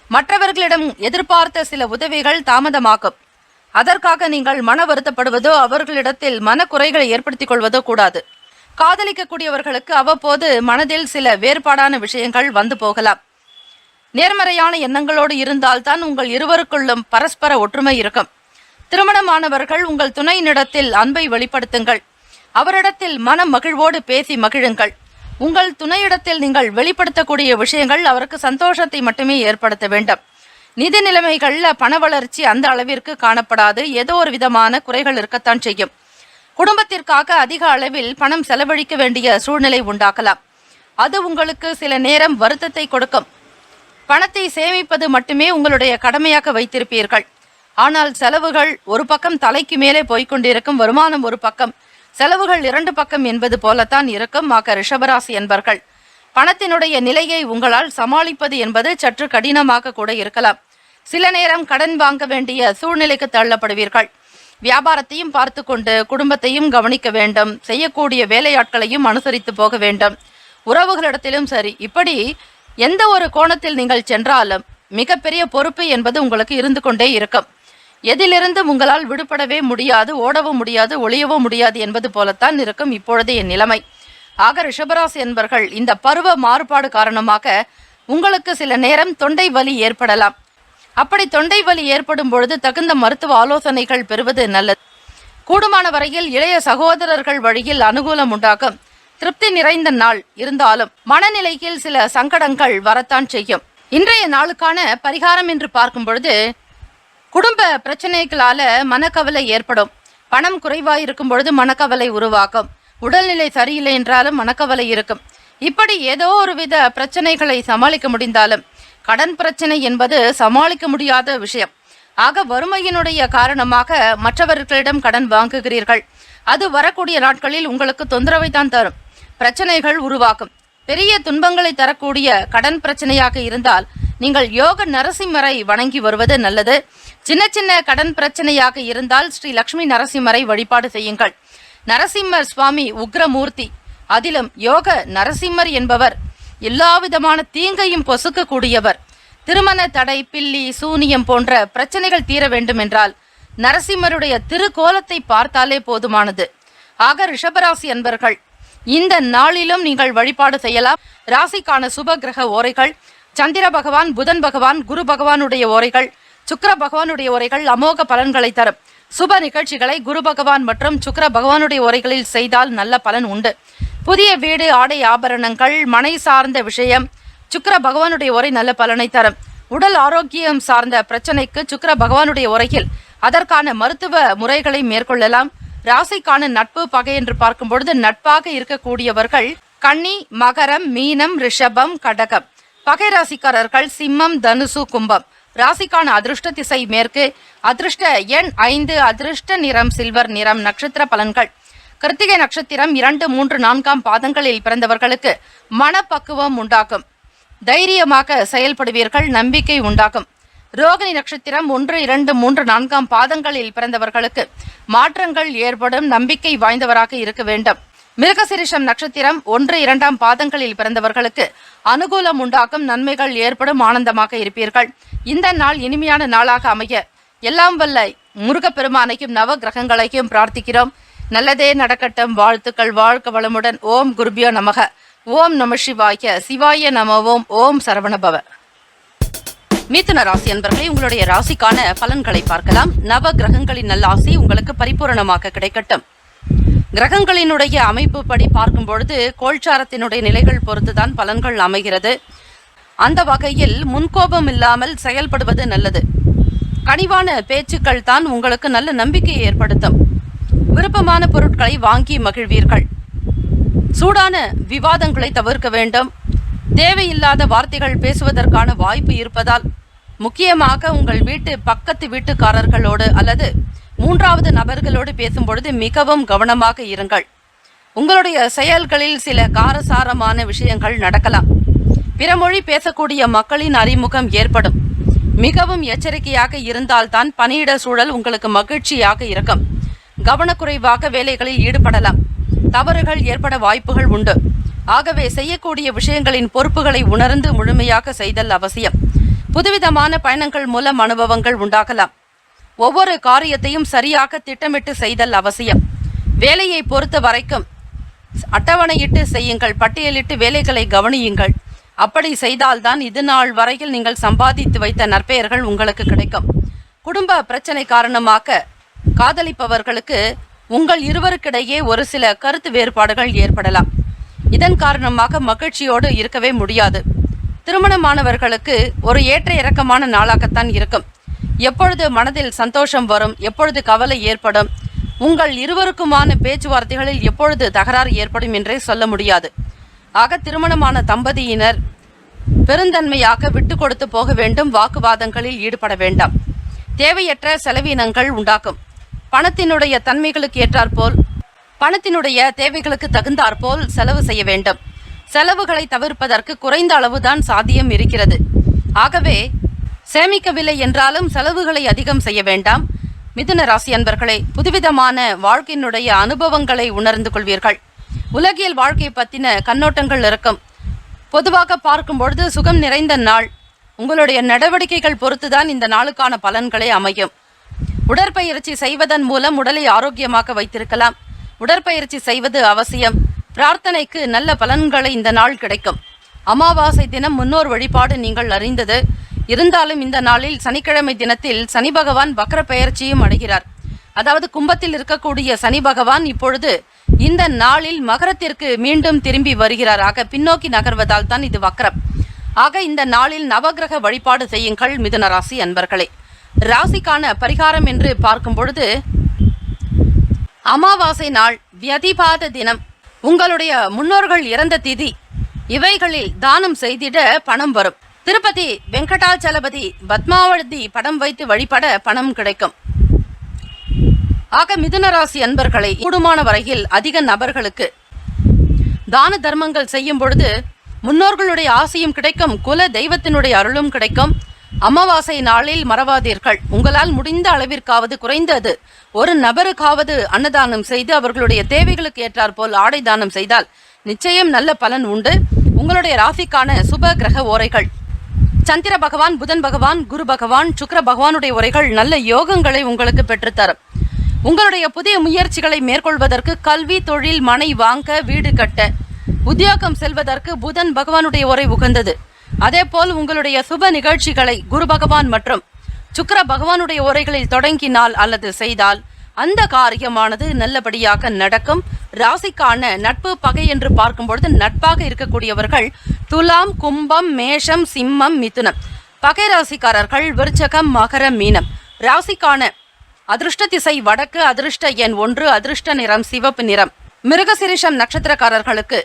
மற்றவர்களிடம் எதிர்பார்த்த சில உதவிகள் தாமதமாகும். அதற்காக நீங்கள் மன வருத்தப்படுவதோ அவர்களிடத்தில் மனக்குறைகளை ஏற்படுத்திக் கொள்வதோ கூடாது. காதலிக்கக்கூடியவர்களுக்கு அவ்வப்போது மனதில் சில வேறுபாடான விஷயங்கள் வந்து போகலாம். நேர்மறையான எண்ணங்களோடு இருந்தால்தான் உங்கள் இருவருக்குள்ளும் பரஸ்பர ஒற்றுமை இருக்கும். திருமணமானவர்கள் உங்கள் துணையினிடத்தில் அன்பை வெளிப்படுத்துங்கள். அவரிடத்தில் மன மகிழ்வோடு பேசி மகிழுங்கள். உங்கள் துணையிடத்தில் நீங்கள் வெளிப்படுத்தக்கூடிய விஷயங்கள் அவருக்கு சந்தோஷத்தை மட்டுமே ஏற்படுத்த வேண்டும். நிதி நிலைமைகள்ல பண வளர்ச்சி அந்த அளவிற்கு காணப்படாது. ஏதோ ஒரு விதமான குறைகள் இருக்கத்தான் செய்யும். குடும்பத்திற்காக அதிக அளவில் பணம் செலவழிக்க வேண்டிய சூழ்நிலை உண்டாக்கலாம். அது உங்களுக்கு சில நேரம் வருத்தத்தை கொடுக்கும். பணத்தை சேமிப்பது மட்டுமே உங்களுடைய கடமையாக வைத்திருப்பீர்கள். ஆனால் செலவுகள் ஒரு பக்கம் தலைக்கு மேலே போய்கொண்டிருக்கும். வருமானம் ஒரு பக்கம், செலவுகள் 2 பக்கம் என்பது போலத்தான் இருக்கும். ரிஷபராசி என்பர்கள் பணத்தினுடைய நிலையை உங்களால் சமாளிப்பது என்பது சற்று கடினமாக கூட இருக்கலாம். சில நேரம் கடன் வாங்க வேண்டிய சூழ்நிலைக்கு தள்ளப்படுவீர்கள். வியாபாரத்தையும் பார்த்து கொண்டு குடும்பத்தையும் கவனிக்க வேண்டும். செய்யக்கூடிய வேலையாட்களையும் அனுசரித்து போக வேண்டும். உறவுகளிடத்திலும் சரி, இப்படி எந்த ஒரு கோணத்தில் நீங்கள் சென்றாலும் மிகப்பெரிய பொறுப்பு என்பது உங்களுக்கு இருந்து கொண்டே இருக்கும். எதிலிருந்து உங்களால் விடுபடவே முடியாது, ஓடவும் முடியாது, ஒளியவும் முடியாது என்பது போலத்தான் இருக்கும் இப்பொழுதைய நிலைமை. ஆக ரிஷபராசி என்பர்கள் இந்த பருவ மாறுபாடு காரணமாக உங்களுக்கு சில நேரம் தொண்டை வலி ஏற்படலாம். அப்படி தொண்டை வலி ஏற்படும் பொழுது தகுந்த மருத்துவ ஆலோசனைகள் பெறுவது நல்லது. கூடுமான வரையில் இளைய சகோதரர்கள் வழியில் அனுகூலம் உண்டாகும். திருப்தி நிறைந்த நாள் இருந்தாலும் மனநிலையில் சில சங்கடங்கள் வரத்தான் செய்யும். இன்றைய நாளுக்கான பரிகாரம் என்று பார்க்கும் பொழுது குடும்ப பிரச்சனைகளால மனக்கவலை ஏற்படும். பணம் குறைவாயிருக்கும் பொழுது மனக்கவலை உருவாகும். உடல்நிலை சரியில்லை என்றாலும் மனக்கவலை இருக்கும். இப்படி ஏதோ ஒரு வித பிரச்சனைகளை சமாளிக்க முடிந்தாலும் கடன் பிரச்சனை என்பது சமாளிக்க முடியாத விஷயம். ஆக வறுமையினுடைய காரணமாக மற்றவர்களிடம் கடன் வாங்குகிறீர்கள். அது வரக்கூடிய நாட்களில் உங்களுக்கு தொந்தரவை தான் தரும். பிரச்சனைகள் உருவாக்கும். பெரிய துன்பங்களை தரக்கூடிய கடன் பிரச்சனையாக இருந்தால் நீங்கள் யோக நரசிம்மரை வணங்கி வருவது நல்லது. சின்ன சின்ன கடன் பிரச்சனையாக இருந்தால் ஸ்ரீ லட்சுமி நரசிம்மரை வழிபாடு செய்யுங்கள். நரசிம்மர் சுவாமி உக்ரமூர்த்தி. அதிலும் யோக நரசிம்மர் என்பவர் எல்லாவிதமான தீங்கையும் பொசுக்கக்கூடியவர். திருமண தடை, பில்லி, சூனியம் போன்ற பிரச்சனைகள் தீர வேண்டும் என்றால் நரசிம்மருடைய திருக்கோலத்தை பார்த்தாலே போதுமானது. ஆக ரிஷபராசி அன்பர்கள் இந்த நாளிலும் நீங்கள் வழிபாடு செய்யலாம். ராசிக்கான சுப கிரக ஓரைகள்: சந்திர பகவான், புதன் பகவான், குரு பகவானுடைய ஓரைகள், சுக்கிர பகவானுடைய ஓரைகள் அமோக பலன்களை தரும். சுப நிகழ்ச்சிகளை குரு பகவான் மற்றும் சுக்கிர பகவானுடைய ஓரைகளில் செய்தால் நல்ல பலன் உண்டு. புதிய வீடு, ஆடை, ஆபரணங்கள், மனை சார்ந்த விஷயம் சுக்கிர பகவானுடைய ஓரை நல்ல பலனை தரும். உடல் ஆரோக்கியம் சார்ந்த பிரச்சனைக்கு சுக்கிர பகவானுடைய ஓரையில் அதற்கான மருத்துவ முறைகளை மேற்கொள்ளலாம். ராசிக்கான நட்பு பகை என்று பார்க்கும் பொழுது நட்பாக இருக்கக்கூடியவர்கள் கன்னி, மகரம், மீனம், ரிஷபம், கடகம். பகை ராசிக்காரர்கள் சிம்மம், தனுசு, கும்பம். ராசிக்கான அதிர்ஷ்ட திசை மேற்கு. அதிர்ஷ்ட எண் 5. அதிர்ஷ்ட நிறம் சில்வர் நிறம். நட்சத்திர பலன்கள்: கிருத்திகை நட்சத்திரம் 2, 3, 4 பாதங்களில் பிறந்தவர்களுக்கு மனப்பக்குவம் உண்டாகும். தைரியமாக செயல்படுவீர்கள். நம்பிக்கை உண்டாகும். ரோகிணி நட்சத்திரம் 1, 2, 3, 4 பாதங்களில் பிறந்தவர்களுக்கு மாற்றங்கள் ஏற்படும். நம்பிக்கை வாய்ந்தவராக இருக்க வேண்டும். மிருகசிரிஷம் நட்சத்திரம் 1, 2 பாதங்களில் பிறந்தவர்களுக்கு அனுகூலம் உண்டாகும். நன்மைகள் ஏற்படும். ஆனந்தமாக இருப்பீர்கள். இந்த நாள் இனிமையான நாளாக அமைய எல்லாம் வல்ல முருகப்பெருமானையும் நவ கிரகங்களையும் பிரார்த்திக்கிறோம். நல்லதே நடக்கட்டும். வாழ்த்துக்கள். வாழ்க வளமுடன். ஓம் குருபியோ நமக. ஓம் நம சிவாய. சிவாய நம. ஓம் சரவணபவ. மிதுன ராசி அன்பர்களே, உங்களுடைய ராசிக்கான பலன்களை பார்க்கலாம். நவ கிரகங்களின் நல்ல ஆசி உங்களுக்கு பரிபூரணமாக கிடைக்கட்டும். கிரகங்களினுடைய அமைப்பு படி பார்க்கும் பொழுது கோல்சாரத்தினுடைய நிலைகள் பொறுத்துதான் பலன்கள் அமைகிறது. அந்த வகையில் முன்கோபம் இல்லாமல் செயல்படுவது நல்லது. கனிவான பேச்சுக்கள் தான் உங்களுக்கு நல்ல நம்பிக்கையை ஏற்படுத்தும். விருப்பமான பொருட்களை வாங்கி மகிழ்வீர்கள். சூடான விவாதங்களை தவிர்க்க வேண்டும். தேவையில்லாத வார்த்தைகள் பேசுவதற்கான வாய்ப்பு இருப்பதால் முக்கியமாக உங்கள் பக்கத்து வீட்டுக்காரர்களோடு அல்லது 3வது நபர்களோடு பேசும்பொழுது மிகவும் கவனமாக இருங்கள். உங்களுடைய செயல்களில் சில காரசாரமான விஷயங்கள் நடக்கலாம். பிற மொழி பேசக்கூடிய மக்களின் அறிமுகம் ஏற்படும். மிகவும் எச்சரிக்கையாக இருந்தால்தான் பணியிட சூழல் உங்களுக்கு மகிழ்ச்சியாக இருக்கும். கவனக்குறைவாக வேலைகளில் ஈடுபடலாம். தவறுகள் ஏற்பட வாய்ப்புகள் உண்டு. ஆகவே செய்யக்கூடிய விஷயங்களின் பொறுப்புகளை உணர்ந்து முழுமையாக செய்தல் அவசியம். புதுவிதமான பயணங்கள் மூலம் அனுபவங்கள் உண்டாகலாம். ஒவ்வொரு காரியத்தையும் சரியாக திட்டமிட்டு செய்தல் அவசியம். வேலையை பொறுத்த வரைக்கும் அட்டவணையிட்டு செய்யுங்கள். பட்டியலிட்டு வேலைகளை கவனியுங்கள். அப்படி செய்தால்தான் இது நாள் வரையில் நீங்கள் சம்பாதித்து வைத்த நற்பெயர்கள் உங்களுக்கு கிடைக்கும். குடும்ப பிரச்சனை காரணமாக காதலிப்பவர்களுக்கு உங்கள் இருவருக்கிடையே ஒரு சில கருத்து வேறுபாடுகள் ஏற்படலாம். இதன் காரணமாக மகிழ்ச்சியோடு இருக்கவே முடியாது. திருமணமானவர்களுக்கு ஒரு ஏற்ற இறக்கமான நாளாகத்தான் இருக்கும். எப்பொழுது மனதில் சந்தோஷம் வரும், எப்பொழுது கவலை ஏற்படும், உங்கள் இருவருக்குமான பேச்சுவார்த்தைகளில் எப்பொழுது தகராறு ஏற்படும் என்றே சொல்ல முடியாது. ஆக திருமணமான தம்பதியினர் பெருந்தன்மையாக விட்டு கொடுத்து போக வேண்டும். வாக்குவாதங்களில் ஈடுபட வேண்டாம். தேவையற்ற செலவினங்கள் உண்டாகும். பணத்தினுடைய தன்மைகளுக்கு ஏற்றாற்போல், பணத்தினுடைய தேவைகளுக்கு தகுந்தாற்போல் செலவு செய்ய வேண்டும். செலவுகளை தவிர்ப்பதற்கு குறைந்த அளவுதான் சாத்தியம் இருக்கிறது. ஆகவே சேமிக்கவில்லை என்றாலும் செலவுகளை அதிகம் செய்ய வேண்டாம். மிதுன ராசி அன்பர்களே, புதுவிதமான வாழ்க்கையினுடைய அனுபவங்களை உணர்ந்து கொள்வீர்கள். உலகியல் வாழ்க்கை பற்றின கண்ணோட்டங்கள் இருக்கும். பொதுவாக பார்க்கும் பொழுது சுகம் நிறைந்த நாள். உங்களுடைய நடவடிக்கைகள் பொறுத்துதான் இந்த நாளுக்கான பலன்களை அமையும். உடற்பயிற்சி செய்வதன் மூலம் உடலை ஆரோக்கியமாக வைத்திருக்கலாம். உடற்பயிற்சி செய்வது அவசியம். பிரார்த்தனைக்கு நல்ல பலன்களை இந்த நாள் கிடைக்கும். அமாவாசை தினம் முன்னோர் வழிபாடு நீங்கள் அறிந்தது. இருந்தாலும் இந்த நாளில் சனிக்கிழமை தினத்தில் சனி பகவான் வக்ர பெயர்ச்சியும் அடைகிறார். அதாவது கும்பத்தில் இருக்கக்கூடிய சனி பகவான் இப்பொழுது இந்த நாளில் மகரத்திற்கு மீண்டும் திரும்பி வருகிறார். ஆக பின்னோக்கி நகர்வதால் தான் இது வக்ரம். ஆக இந்த நாளில் நவகிரக வழிபாடு செய்யுங்கள் மிதுன ராசி அன்பர்களே. ராசிக்கான பரிகாரம் என்று பார்க்கும் பொழுது, அமாவாசை நாள், வியதிபாத தினம், உங்களுடைய முன்னோர்கள் இறந்த திதி, இவைகளில் தானம் செய்திட பணம் வரும். திருப்பதி வெங்கடாச்சலபதி பத்மாவதி படம் வைத்து வழிபட பணம் கிடைக்கும். ஆக மிதுன ராசி அன்பர்களை கூடுமான வரையில் அதிக நபர்களுக்கு தான தர்மங்கள் செய்யும் பொழுது முன்னோர்களுடைய ஆசையும் கிடைக்கும், குல தெய்வத்தினுடைய அருளும் கிடைக்கும். அமாவாசை நாளில் மறவாதீர்கள். உங்களால் முடிந்த அளவிற்காவது, குறைந்தது ஒரு நபருக்காவது அன்னதானம் செய்து அவர்களுடைய தேவைகளுக்கு ஏற்றாற்போல் ஆடை தானம் செய்தால் நிச்சயம் நல்ல பலன் உண்டு. உங்களுடைய ராசிக்கான சுப கிரக ஓரைகள்: சந்திர பகவான், புதன் பகவான், குரு பகவான், சுக்கிர பகவானுடைய உரைகள் நல்ல யோகங்களை உங்களுக்கு பெற்றுத்தரும். உங்களுடைய புதிய முயற்சிகளை மேற்கொள்வதற்கு, கல்வி, தொழில், மனை வாங்க, வீடு கட்ட, உத்தியோகம் செல்வதற்கு புதன் பகவானுடைய உரை உகந்தது. அதேபோல் உங்களுடைய சுப நிகழ்ச்சிகளை குரு பகவான் மற்றும் சுக்கிர பகவானுடைய உரைகளில் தொடங்கினால் அல்லது செய்தால் அந்த காரியமானது நல்லபடியாக நடக்கும். ராசிக்கான நட்பு பகை என்று பார்க்கும் பொழுது நட்பாக இருக்கக்கூடியவர்கள் துலாம், கும்பம், மேஷம், சிம்மம், மிதுனம். பகை ராசிக்காரர்கள் விருச்சகம், மகரம், மீனம். ராசிக்கான அதிர்ஷ்ட திசை வடக்கு, அதிர்ஷ்ட எண் 1, அதிர்ஷ்ட நிறம் சிவப்பு நிறம். மிருகசிரிஷம் நட்சத்திரக்காரர்களுக்கு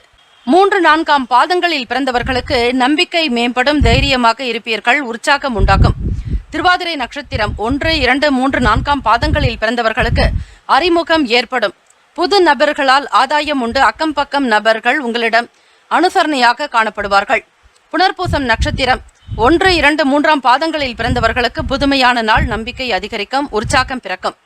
3, 4 பாதங்களில் பிறந்தவர்களுக்கு நம்பிக்கை மேம்படும், தைரியமாக இருப்பீர்கள், உற்சாகம் உண்டாகும். திருவாதிரை நட்சத்திரம் 1, 2, 3, 4 பாதங்களில் பிறந்தவர்களுக்கு அறிமுகம் ஏற்படும். புது நபர்களால் ஆதாயம் உண்டு. அக்கம் பக்கம் நபர்கள் உங்களிடம் அனுசரணையாக காணப்படுவார்கள். புனர்பூசம் நட்சத்திரம் 1, 2, 3 பாதங்களில் பிறந்தவர்களுக்கு புதுமையான நாள், நம்பிக்கை அதிகரிக்கும், உற்சாகம் பிறக்கும்.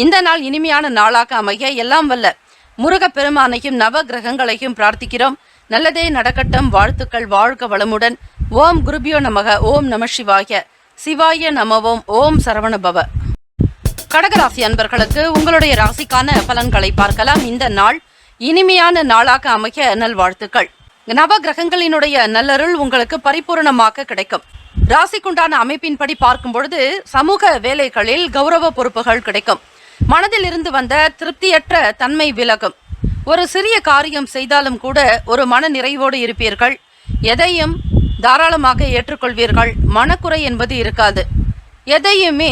இந்த நாள் இனிமையான நாளாக அமைய எல்லாம் வல்ல முருகப் பெருமானையும் நவ கிரகங்களையும் பிரார்த்திக்கிறோம். நல்லதே நடக்கட்டும். வாழ்த்துக்கள். வாழ்க வளமுடன். ஓம் குருபியோ நமக. ஓம் நம சிவாய. சிவாய நமவோம். ஓம் சரவணபவ. கடகராசி அன்பர்களுக்கு உங்களுடைய ராசிக்கான பலன்களை பார்க்கலாம். இந்த நாள் இனிமையான நாளாக அமைய நல்வாழ்த்துக்கள். நவ கிரகங்களினுடைய நல்லருள் உங்களுக்கு பரிபூர்ணமாக கிடைக்கும். ராசிக்குண்டான அமைப்பின்படி பார்க்கும் பொழுது சமூக வேலைகளில் கௌரவ பொறுப்புகள் கிடைக்கும். மனதில் இருந்து வந்த திருப்தியற்ற தன்மை விலகும். ஒரு சிறிய காரியம் செய்தாலும் கூட ஒரு மன நிறைவோடு இருப்பீர்கள். எதையும் தாராளமாக ஏற்றுக்கொள்வீர்கள். மனக்குறை என்பது இருக்காது. எதையுமே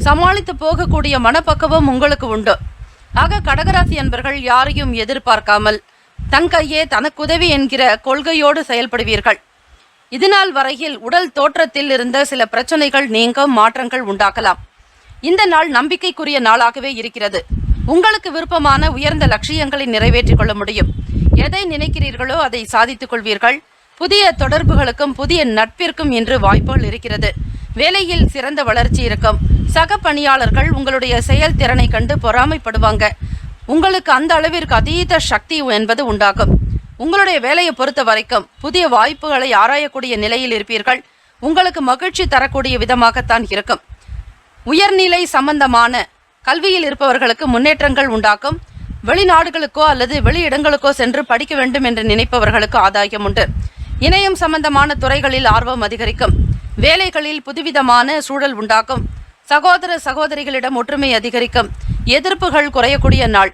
சமாளித்து போகக்கூடிய மனப்பக்குவம் உங்களுக்கு உண்டு. ஆக கடகராசி அன்பர்கள் யாரையும் எதிர்பார்க்காமல் தன் கையே தனக்குதவி என்கிற கொள்கையோடு செயல்படுவீர்கள். இதுநாள் வரையில் உடல் தோற்றத்தில் இருந்த சில பிரச்சனைகள் நீங்கும், மாற்றங்கள் உண்டாக்கலாம். இந்த நாள் நம்பிக்கைக்குரிய நாளாகவே இருக்கிறது. உங்களுக்கு விருப்பமான உயர்ந்த லட்சியங்களை நிறைவேற்றிக் கொள்ள முடியும். எதை நினைக்கிறீர்களோ அதை சாதித்துக் கொள்வீர்கள். புதிய தொடர்புகளுக்கும் புதிய நட்பிற்கும் இன்று வாய்ப்புகள் இருக்கிறது. வேலையில் சிறந்த வளர்ச்சி இருக்கும். சக பணியாளர்கள் உங்களுடைய செயல்திறனை கண்டு பொறாமைப்படுவாங்க. உங்களுக்கு அந்த அளவிற்கு அதீத சக்தி என்பது உண்டாகும். உங்களுடைய வேலையை பொறுத்த வரைக்கும் புதிய வாய்ப்புகளை ஆராயக்கூடிய நிலையில் இருப்பீர்கள். உங்களுக்கு மகிழ்ச்சி தரக்கூடிய விதமாகத்தான் இருக்கும். உயர்நிலை சம்பந்தமான கல்வியில் இருப்பவர்களுக்கு முன்னேற்றங்கள் உண்டாக்கும். வெளிநாடுகளுக்கோ அல்லது வெளியிடங்களுக்கோ சென்று படிக்க வேண்டும் என்று நினைப்பவர்களுக்கு ஆதாயம் உண்டு. இணையம் சம்பந்தமான துறைகளில் ஆர்வம் அதிகரிக்கும். வேலைகளில் புதுவிதமான சூழல் உண்டாக்கும். சகோதர சகோதரிகளிடம் ஒற்றுமை அதிகரிக்கும். எதிர்ப்புகள் குறையக்கூடிய நாள்.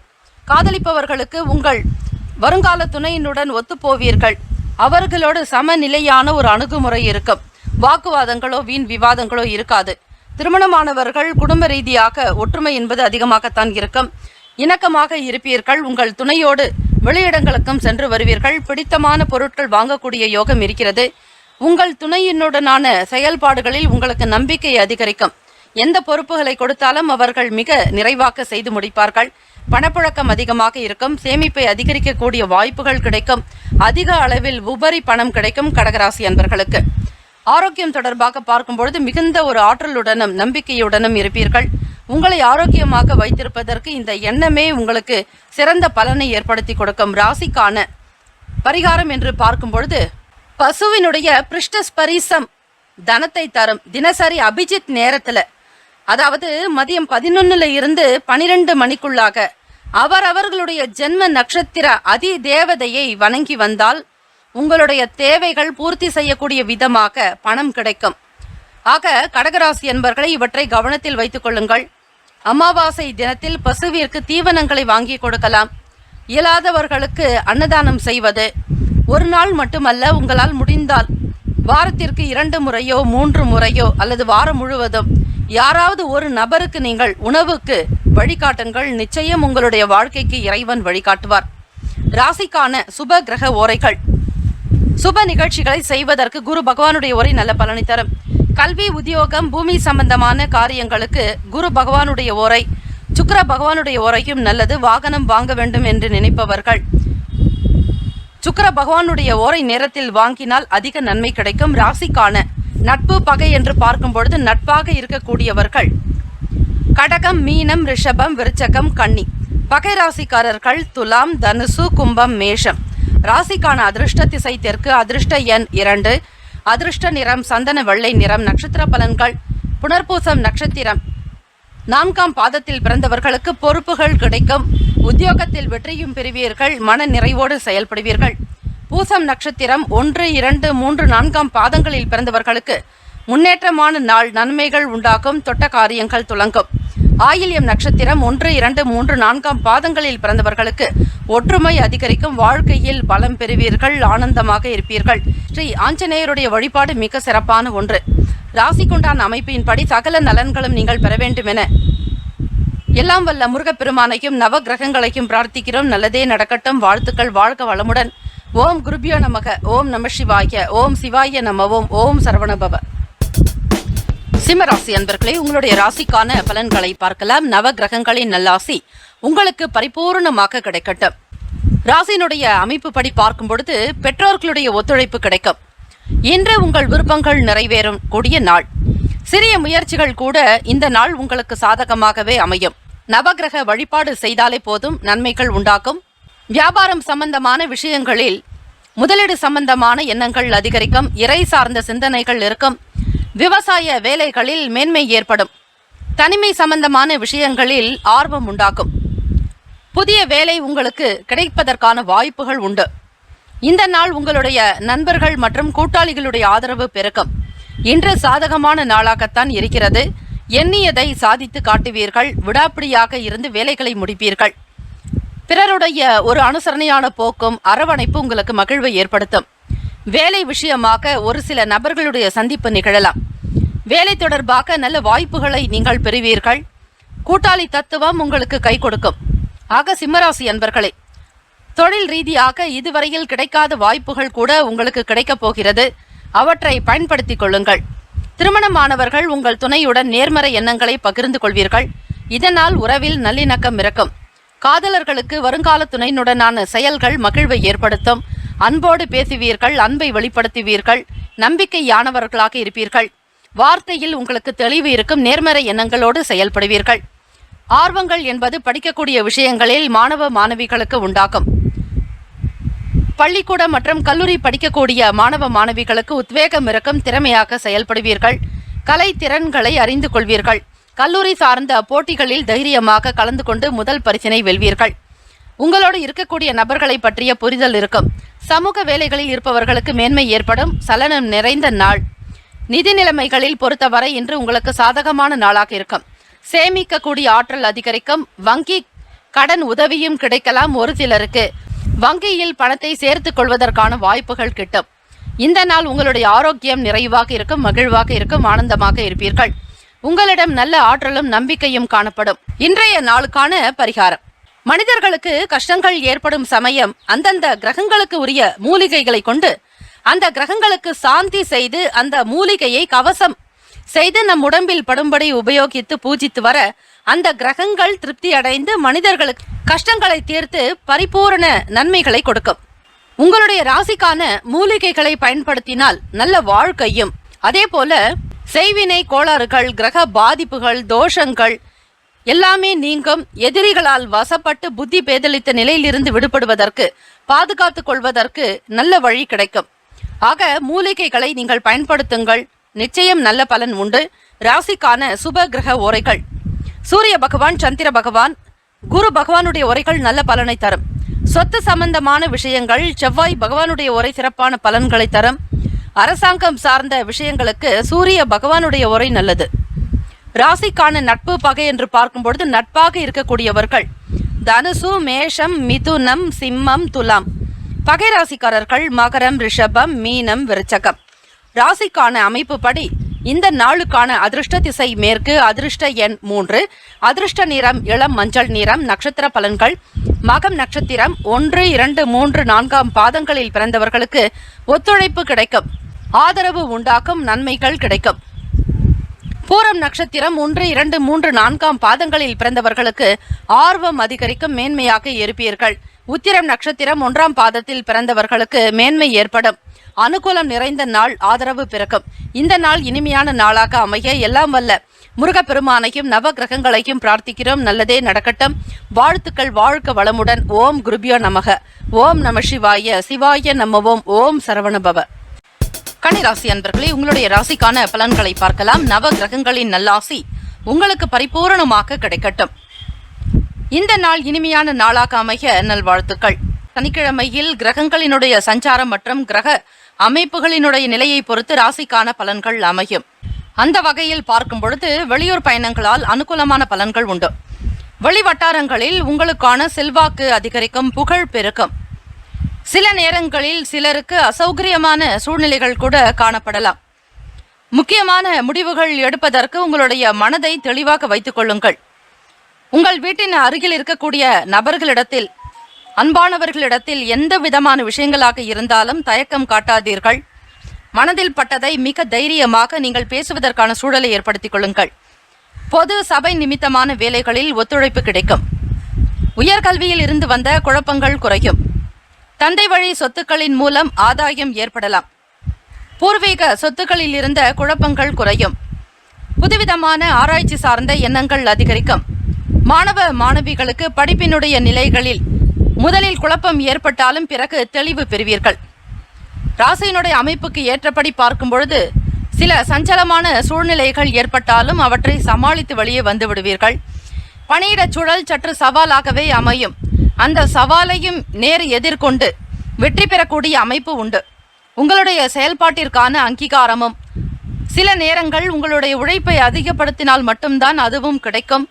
காதலிப்பவர்களுக்கு உங்கள் வருங்கால துணையினுடன் ஒத்துப்போவீர்கள். அவர்களோடு சமநிலையான ஒரு அணுகுமுறை இருக்கும். வாக்குவாதங்களோ வீண் விவாதங்களோ இருக்காது. திருமணமானவர்கள் குடும்ப ரீதியாக ஒற்றுமை என்பது அதிகமாகத்தான் இருக்கும். இணக்கமாக இருப்பீர்கள். உங்கள் துணையோடு வெளியிடங்களுக்கும் சென்று வருவீர்கள். பிடித்தமான பொருட்கள் வாங்கக்கூடிய யோகம் இருக்கிறது. உங்கள் துணையினுடனான செயல்பாடுகளில் உங்களுக்கு நம்பிக்கை அதிகரிக்கும். எந்த பொறுப்புகளை கொடுத்தாலும் அவர்கள் மிக நிறைவாக செய்து முடிப்பார்கள். பணப்புழக்கம் அதிகமாக இருக்கும். சேமிப்பை அதிகரிக்கக்கூடிய வாய்ப்புகள் கிடைக்கும். அதிக அளவில் உபரி பணம் கிடைக்கும் கடகராசி அன்பர்களுக்கு. ஆரோக்கியம் தொடர்பாக பார்க்கும்பொழுது மிகுந்த ஒரு ஆற்றலுடனும் நம்பிக்கையுடனும் இருப்பீர்கள். உங்களை ஆரோக்கியமாக வைத்திருப்பதற்கு இந்த எண்ணமே உங்களுக்கு சிறந்த பலனை ஏற்படுத்தி கொடுக்கும். ராசிக்கான பரிகாரம் என்று பார்க்கும் பொழுது பசுவினுடைய பிருஷ்டஸ்பரிசம் தனத்தை தரும். தினசரி அபிஜித் நேரத்துல, அதாவது மதியம் 11 இருந்து 12 மணிக்குள்ளாக அவரவர்களுடைய ஜென்ம நட்சத்திர அதி தேவதையை வணங்கி வந்தால் உங்களுடைய தேவைகள் பூர்த்தி செய்யக்கூடிய விதமாக பணம் கிடைக்கும். ஆக கடகராசி என்பர்களை இவற்றை கவனத்தில் வைத்துக் கொள்ளுங்கள். அமாவாசை தினத்தில் பசுவிற்கு தீவனங்களை வாங்கி கொடுக்கலாம். இயலாதவர்களுக்கு அன்னதானம் செய்வது, ஒரு நாள் மட்டுமல்ல, உங்களால் முடிந்தால் வாரத்திற்கு 2 முறையோ 3 முறையோ அல்லது வாரம் முழுவதும் யாராவது ஒரு நபருக்கு நீங்கள் உணவுக்கு வழிகாட்டுங்கள். நிச்சயம் உங்களுடைய வாழ்க்கைக்கு இறைவன் வழிகாட்டுவார். ராசிக்கான சுப கிரக ஓரைகள். சுப நிகழ்ச்சிகளை செய்வதற்கு குரு பகவானுடைய ஓரை நல்ல பலனை தரும். கல்வி, உத்தியோகம், பூமி சம்பந்தமான காரியங்களுக்கு குரு பகவானுடைய ஓரை, சுக்கிர பகவானுடைய ஓரையும் நல்லது. வாகனம் வாங்க வேண்டும் என்று நினைப்பவர்கள் சுக்கிர பகவானுடைய ஓரை நேரத்தில் வாங்கினால் அதிக நன்மை கிடைக்கும். ராசிக்கான நட்பு பகை என்று பார்க்கும் பொழுது நட்பாக இருக்கக்கூடியவர்கள் கடகம், மீனம், ரிஷபம், விருச்சகம், கன்னி. பகை ராசிக்காரர்கள் துலாம், தனுசு, கும்பம், மேஷம். ராசிக்கான அதிர்ஷ்ட திசை தெற்கு. அதிர்ஷ்ட எண் 2. அதிர்ஷ்ட நிறம் சந்தன வெள்ளை நிறம். நட்சத்திர பலன்கள். புனர்பூசம் நட்சத்திரம் 4ஆம் பாதத்தில் பிறந்தவர்களுக்கு பொறுப்புகள் கிடைக்கும். உத்தியோகத்தில் வெற்றியும் பெறுவீர்கள். மன நிறைவோடு செயல்படுவீர்கள். பூசம் நட்சத்திரம் 1, 2, 3, 4ஆம் பாதங்களில் பிறந்தவர்களுக்கு முன்னேற்றமான நாள். நன்மைகள் உண்டாகும். தொட்ட காரியங்கள் துலங்கும். ஆயில்யம் நட்சத்திரம் 1, 2, 3, 4ஆம் பாதங்களில் பிறந்தவர்களுக்கு ஒற்றுமை அதிகரிக்கும். வாழ்க்கையில் பலம் பெறுவீர்கள். ஆனந்தமாக இருப்பீர்கள். ஸ்ரீ ஆஞ்சநேயருடைய வழிபாடு மிக சிறப்பான ஒன்று. ராசிக்குண்டான அமைப்பின்படி சகல நலன்களும் நீங்கள் பெற வேண்டும் என எல்லாம் வல்ல முருகப்பெருமானையும் நவ கிரகங்களையும் பிரார்த்திக்கிறோம். நல்லதே நடக்கட்டும். வாழ்த்துக்கள். வாழ்க வளமுடன். ஓம் குருபியோ நமக. ஓம் நம சிவாய. ஓம் சிவாய நமவோம். ஓம் சரவணபவ. சிம்மராசி அன்பர்களே, உங்களுடைய ராசிக்கான பலன்களை பார்க்கலாம். நவ கிரகங்களின் நல்லாசி உங்களுக்கு பரிபூர்ணமாக கிடைக்கட்டும். ராசியினுடைய அமைப்பு படி பார்க்கும் பொழுது பெற்றோர்களுடைய ஒத்துழைப்பு கிடைக்கும். இன்று உங்கள் விருப்பங்கள் நிறைவேறும் கூடிய நாள். சிறிய முயற்சிகள் கூட இந்த நாள் உங்களுக்கு சாதகமாகவே அமையும். நவகிரக வழிபாடு செய்தாலே போதும், நன்மைகள் உண்டாக்கும். வியாபாரம் சம்பந்தமான விஷயங்களில் முதலீடு சம்பந்தமான எண்ணங்கள் அதிகரிக்கும். இறை சார்ந்த சிந்தனைகள் இருக்கும். விவசாய வேலைகளில் மேன்மை ஏற்படும். தனிமை சம்பந்தமான விஷயங்களில் ஆர்வம் உண்டாகும். புதிய வேலை உங்களுக்கு கிடைப்பதற்கான வாய்ப்புகள் உண்டு. இந்த நாள் உங்களுடைய நண்பர்கள் மற்றும் கூட்டாளிகளுடைய ஆதரவு பெருக்கும். இன்று சாதகமான நாளாகத்தான் இருக்கிறது. எண்ணியதை சாதித்து காட்டுவீர்கள். விடாப்பிடியாக இருந்து வேலைகளை முடிப்பீர்கள். பிறருடைய ஒரு அனுசரணையான போக்கும் அரவணைப்பு உங்களுக்கு மகிழ்வை ஏற்படுத்தும். வேலை விஷயமாக ஒரு சில நபர்களுடைய சந்திப்பு நிகழலாம். வேலை தொடர்பாக நல்ல வாய்ப்புகளை நீங்கள் பெறுவீர்கள். கூட்டாளி தத்துவம் உங்களுக்கு கை கொடுக்கும். ஆக சிம்மராசி அன்பர்களே, தொழில் ரீதியாக இதுவரையில் கிடைக்காத வாய்ப்புகள் கூட உங்களுக்கு கிடைக்கப் போகிறது. அவற்றை பயன்படுத்திக் கொள்ளுங்கள். திருமணமானவர்கள் உங்கள் துணையுடன் நேர்மறை எண்ணங்களை பகிர்ந்து கொள்வீர்கள். இதனால் உறவில் நல்லிணக்கம் இருக்கும். காதலர்களுக்கு வருங்கால துணையுடனான செயல்கள் மகிழ்வை ஏற்படுத்தும். அன்போடு பேசுவீர்கள். அன்பை வெளிப்படுத்துவீர்கள். நம்பிக்கையானவர்களாக இருப்பீர்கள். வார்த்தையில் உங்களுக்கு தெளிவு இருக்கும். நேர்மறை எண்ணங்களோடு செயல்படுவீர்கள். ஆர்வங்கள் என்பது படிக்கக்கூடிய விஷயங்களில் மாணவ மாணவிகளுக்கு உண்டாகும். பள்ளிக்கூடம் மற்றும் கல்லூரி படிக்கக்கூடிய மாணவ மாணவிகளுக்கு உத்வேகம் இருக்கும். திறமையாக செயல்படுவீர்கள். கலை திறன்களை அறிந்து கொள்வீர்கள். கல்லூரி சார்ந்த போட்டிகளில் தைரியமாக கலந்து கொண்டு முதல் பரிசினை வெல்வீர்கள். உங்களோடு இருக்கக்கூடிய நபர்களை பற்றிய புரிதல் இருக்கும். சமூக வேலைகளில் இருப்பவர்களுக்கு மேன்மை ஏற்படும். சலனம் நிறைந்த நாள். நிதி நிலைமைகளில் பொறுத்தவரை இன்று உங்களுக்கு சாதகமான நாளாக இருக்கும். சேமிக்கக்கூடிய ஆற்றல் அதிகரிக்கும். வங்கி கடன் உதவியும் கிடைக்கலாம். ஒரு சிலருக்கு வங்கியில் பணத்தை சேர்த்துக் கொள்வதற்கான வாய்ப்புகள் கிட்டும். இந்த நாள் உங்களுடைய ஆரோக்கியம் நிறைவாக இருக்கும். மகிழ்வாக இருக்கும். ஆனந்தமாக இருப்பீர்கள். உங்களிடம் நல்ல ஆற்றலும் நம்பிக்கையும் காணப்படும். இன்றைய நாளுக்கான பரிகாரம். மனிதர்களுக்கு கஷ்டங்கள் ஏற்படும் சமயம் அந்தந்த கிரகங்களுக்கு உரிய மூலிகைகளை கொண்டு அந்த கிரகங்களுக்கு சாந்தி செய்து அந்த மூலிகையை கவசம் செய்து நம் உடம்பில் படும்படி உபயோகித்து பூஜித்து வர அந்த கிரகங்கள் திருப்தி அடைந்து மனிதர்களுக்கு கஷ்டங்களை தீர்த்து பரிபூரண நன்மைகளை கொடுக்கும். உங்களுடைய ராசிக்கான மூலிகைகளை பயன்படுத்தினால் நல்ல வாழ்க்கையும், அதே போல செய்வினை கோளாறுகள், கிரக பாதிப்புகள், தோஷங்கள் எல்லாமே நீங்கும். எதிரிகளால் வசப்பட்டு புத்தி பேதலித்த நிலையிலிருந்து விடுபடுவதற்கு, பாதுகாத்துக் கொள்வதற்கு நல்ல வழி கிடைக்கும். ஆக மூலிகைகளை நீங்கள் பயன்படுத்துங்கள், நிச்சயம் நல்ல பலன் உண்டு. ராசிக்கான சுப கிரக ஓரைகள்: சூரிய பகவான், சந்திர பகவான், குரு பகவானுடைய உரைகள் நல்ல பலனை தரும். சொத்து சம்பந்தமான விஷயங்கள் செவ்வாய் பகவானுடைய உரை சிறப்பான பலன்களை தரும். அரசாங்கம் சார்ந்த விஷயங்களுக்கு சூரிய பகவானுடைய உரை நல்லது. ராசிக்கான நட்பு பகை என்று பார்க்கும் பொழுது நட்பாக இருக்கக்கூடியவர்கள் தனுசு, மேஷம், மிதுனம், சிம்மம், துலாம். பகை ராசிக்காரர்கள் மகரம், ரிஷபம், மீனம், விருச்சகம். ராசிக்கான அமைப்பு படி இந்த நாளுக்கான அதிர்ஷ்ட திசை மேற்கு, அதிர்ஷ்ட எண் 3, அதிர்ஷ்ட நிறம் இளம் மஞ்சள் நிறம். நட்சத்திர பலன்கள்: மகம் நட்சத்திரம் 1, 2, 3, 4 பாதங்களில் பிறந்தவர்களுக்கு ஒத்துழைப்பு கிடைக்கும், ஆதரவு உண்டாக்கும், நன்மைகள் கிடைக்கும். பூரம் நட்சத்திரம் 1, 2, 3, 4 பாதங்களில் பிறந்தவர்களுக்கு ஆர்வம் அதிகரிக்கும், மேன்மையாக இருப்பீர்கள். உத்திரம் நட்சத்திரம் 1ஆம் பாதத்தில் பிறந்தவர்களுக்கு மேன்மை ஏற்படும், அனுகூலம் நிறைந்த நாள், ஆதரவு பிறக்கும். இந்த நாள் இனிமையான நாளாக அமைய எல்லாம் வல்ல முருகப்பெருமானையும் நவ கிரகங்களையும் பிரார்த்திக்கிறோம். நல்லதே நடக்கட்டும். வாழ்த்துக்கள். வாழ்க வளமுடன். ஓம் குருபியோ நமக. ஓம் நம சிவாய. சிவாய நமவோம். ஓம் சரவணபவ. கன்னிராசி அன்பர்களே, உங்களுடைய ராசிக்கான பலன்களை பார்க்கலாம். நவ கிரகங்களின் நல்லாசி உங்களுக்கு பரிபூரணமாக கிடைக்கட்டும். இந்த நாள் இனிமையான நாளாக அமைய நல்வாழ்த்துக்கள். சனிக்கிழமையில் கிரகங்களினுடைய சஞ்சாரம் மற்றும் கிரக அமைப்புகளினுடைய நிலையை பொறுத்து ராசிக்கான பலன்கள் அமையும். அந்த வகையில் பார்க்கும் பொழுது வெளியூர் பயணங்களால் அனுகூலமான பலன்கள் உண்டு. வெளி வட்டாரங்களில் உங்களுக்கான செல்வாக்கு அதிகரிக்கும், புகழ் பெருக்கும். சில நேரங்களில் சிலருக்கு அசௌகரியமான சூழ்நிலைகள் கூட காணப்படலாம். முக்கியமான முடிவுகள் எடுப்பதற்கு உங்களுடைய மனதை தெளிவாக வைத்துக் கொள்ளுங்கள். உங்கள் வீட்டின் அருகில் இருக்கக்கூடிய நபர்களிடத்தில், அன்பானவர்களிடத்தில் எந்த விதமான விஷயங்களாக இருந்தாலும் தயக்கம் காட்டாதீர்கள். மனதில் பட்டதை மிக தைரியமாக நீங்கள் பேசுவதற்கான சூழலை ஏற்படுத்திக் கொள்ளுங்கள். பொது சபை நிமித்தமான வேலைகளில் ஒத்துழைப்பு கிடைக்கும். உயர்கல்வியில் இருந்து வந்த குழப்பங்கள் குறையும். தந்தை வழி சொத்துக்களின் மூலம் ஆதாயம் ஏற்படலாம். பூர்வீக சொத்துக்களில் இருந்த குழப்பங்கள் குறையும். புதுவிதமான ஆராய்ச்சி சார்ந்த எண்ணங்கள் அதிகரிக்கும். மாணவ மாணவிகளுக்கு படிப்பினுடைய நிலைகளில் முதலில் குழப்பம் ஏற்பட்டாலும் பிறகு தெளிவு பெறுவீர்கள். ராசியினுடைய அமைப்புக்கு ஏற்றபடி பார்க்கும் பொழுது சில சஞ்சலமான சூழ்நிலைகள் ஏற்பட்டாலும் அவற்றை சமாளித்து வெளியே வந்து விடுவீர்கள். பணியிடச் சூழல் சற்று சவாலாகவே அமையும். அந்த சவாலையும் நேர் எதிர்கொண்டு வெற்றி பெறக்கூடிய அமைப்பு உண்டு. உங்களுடைய செயல்பாட்டிற்கான அங்கீகாரமும், சில நேரங்கள் உங்களுடைய உழைப்பை அதிகப்படுத்தினால் மட்டும்தான் அதுவும் கிடைக்கும்.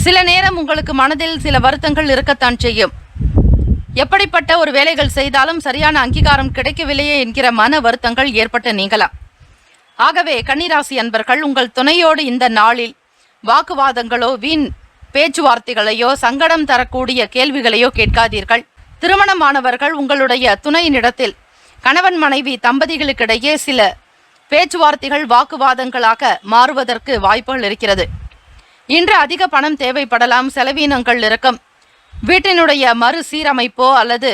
சில நேரம் உங்களுக்கு மனதில் சில வருத்தங்கள் இருக்கத்தான் செய்யும். எப்படிப்பட்ட ஒரு வேலைகள் செய்தாலும் சரியான அங்கீகாரம் கிடைக்கவில்லையே என்கிற மன வருத்தங்கள் ஏற்பட்டு நீங்கலாம். ஆகவே கன்னிராசி அன்பர்கள், உங்கள் துணையோடு இந்த நாளில் வாக்குவாதங்களோ, வீண் பேச்சுவார்த்தைகளையோ, சங்கடம் தரக்கூடிய கேள்விகளையோ கேட்காதீர்கள். திருமணமானவர்கள் உங்களுடைய துணையினிடத்தில், கணவன் மனைவி தம்பதிகளுக்கிடையே சில பேச்சுவார்த்தைகள் வாக்குவாதங்களாக மாறுவதற்கு வாய்ப்புகள் இருக்கிறது. இன்று அதிக பணம் தேவைப்படலாம். செலவீனங்கள் இருக்கும். வீட்டினுடைய மறு சீரமைப்போ அல்லது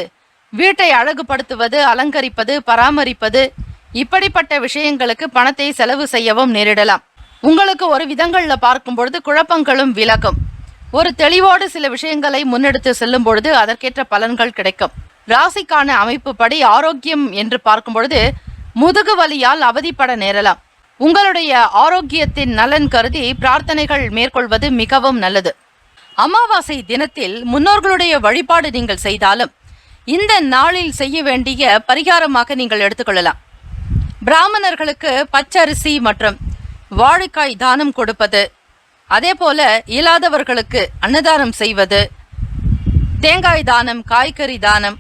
வீட்டை அழகுபடுத்துவது, அலங்கரிப்பது, பராமரிப்பது, இப்படிப்பட்ட விஷயங்களுக்கு பணத்தை செலவு செய்யவும் நேரிடலாம். உங்களுக்கு ஒரு விதங்களில் பார்க்கும் பொழுது குழப்பங்களும் விலகும். ஒரு தெளிவோடு சில விஷயங்களை முன்னெடுத்து செல்லும் பொழுது அதற்கேற்ற பலன்கள் கிடைக்கும். ராசிக்கான அமைப்பு படி ஆரோக்கியம் என்று பார்க்கும் பொழுது முதுகு வலியால் அவதிப்பட நேரலாம். உங்களுடைய ஆரோக்கியத்தின் நலன் கருதி பிரார்த்தனைகள் மேற்கொள்வது மிகவும் நல்லது. அமாவாசை தினத்தில் முன்னோர்களுடைய வழிபாடு நீங்கள் செய்தாலும் இந்த நாளில் செய்ய வேண்டிய பரிகாரமாக நீங்கள் எடுத்துக்கொள்ளலாம். பிராமணர்களுக்கு பச்சரிசி மற்றும் வாழைக்காய் தானம் கொடுப்பது, அதே போல இயலாதவர்களுக்கு அன்னதானம் செய்வது, தேங்காய் தானம், காய்கறி தானம்,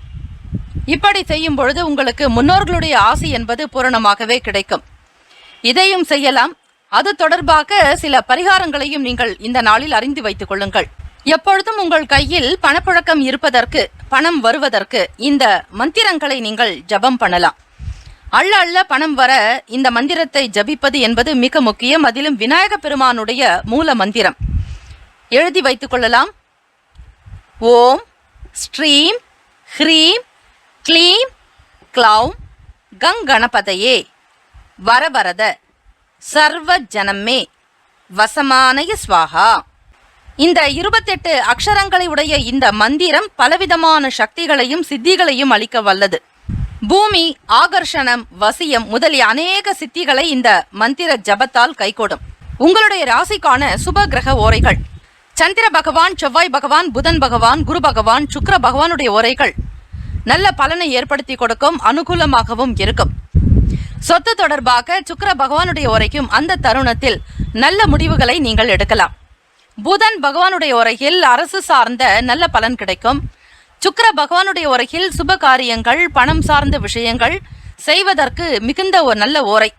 இப்படி செய்யும் பொழுது உங்களுக்கு முன்னோர்களுடைய ஆசி என்பது பூரணமாகவே கிடைக்கும். இதையும் செய்யலாம். அது தொடர்பாக சில பரிகாரங்களையும் நீங்கள் இந்த நாளில் அறிந்து வைத்துக் கொள்ளுங்கள். எப்பொழுதும் உங்கள் கையில் பணப்புழக்கம் இருப்பதற்கு, பணம் வருவதற்கு இந்த மந்திரங்களை நீங்கள் ஜபம் பண்ணலாம். அள்ள அள்ள பணம் வர இந்த மந்திரத்தை ஜபிப்பது என்பது மிக முக்கியம். அதிலும் விநாயக பெருமானுடைய மூல மந்திரம் எழுதி வைத்துக் கொள்ளலாம். ஓம் ஸ்ரீம் ஹ்ரீம் க்ளீம் க்ளௌம் கங்கணபதையே வரவரத சர்வ ஜனமே வசமானய ஸ்வாஹா. இந்த 28 அக்ஷரங்களை உடைய இந்த மந்திரம் பலவிதமான சக்திகளையும் சித்திகளையும் அளிக்க வல்லது. பூமி, ஆகர்ஷணம், வசியம் முதலிய அநேக சித்திகளை இந்த மந்திர ஜபத்தால் கைகூடும். உங்களுடைய ராசிக்கான சுப கிரக ஓரைகள்: சந்திர பகவான், செவ்வாய் பகவான், புதன் பகவான், குரு பகவான், சுக்கிர பகவானுடைய ஓரைகள் நல்ல பலனை ஏற்படுத்தி கொடுக்கும், அனுகூலமாகவும் இருக்கும். சொத்து தொடர்பாக சுக்கிர பகவானுடைய ஓரைக்கும் அந்த தருணத்தில் நல்ல முடிவுகளை நீங்கள் எடுக்கலாம். புதன் பகவானுடைய ஓரையில் அரசு சார்ந்த நல்ல பலன் கிடைக்கும். சுக்கிர பகவானுடைய ஓரையில் சுப காரியங்கள், பணம் சார்ந்த விஷயங்கள் செய்வதற்கு மிகுந்த ஒரு நல்ல ஓரை.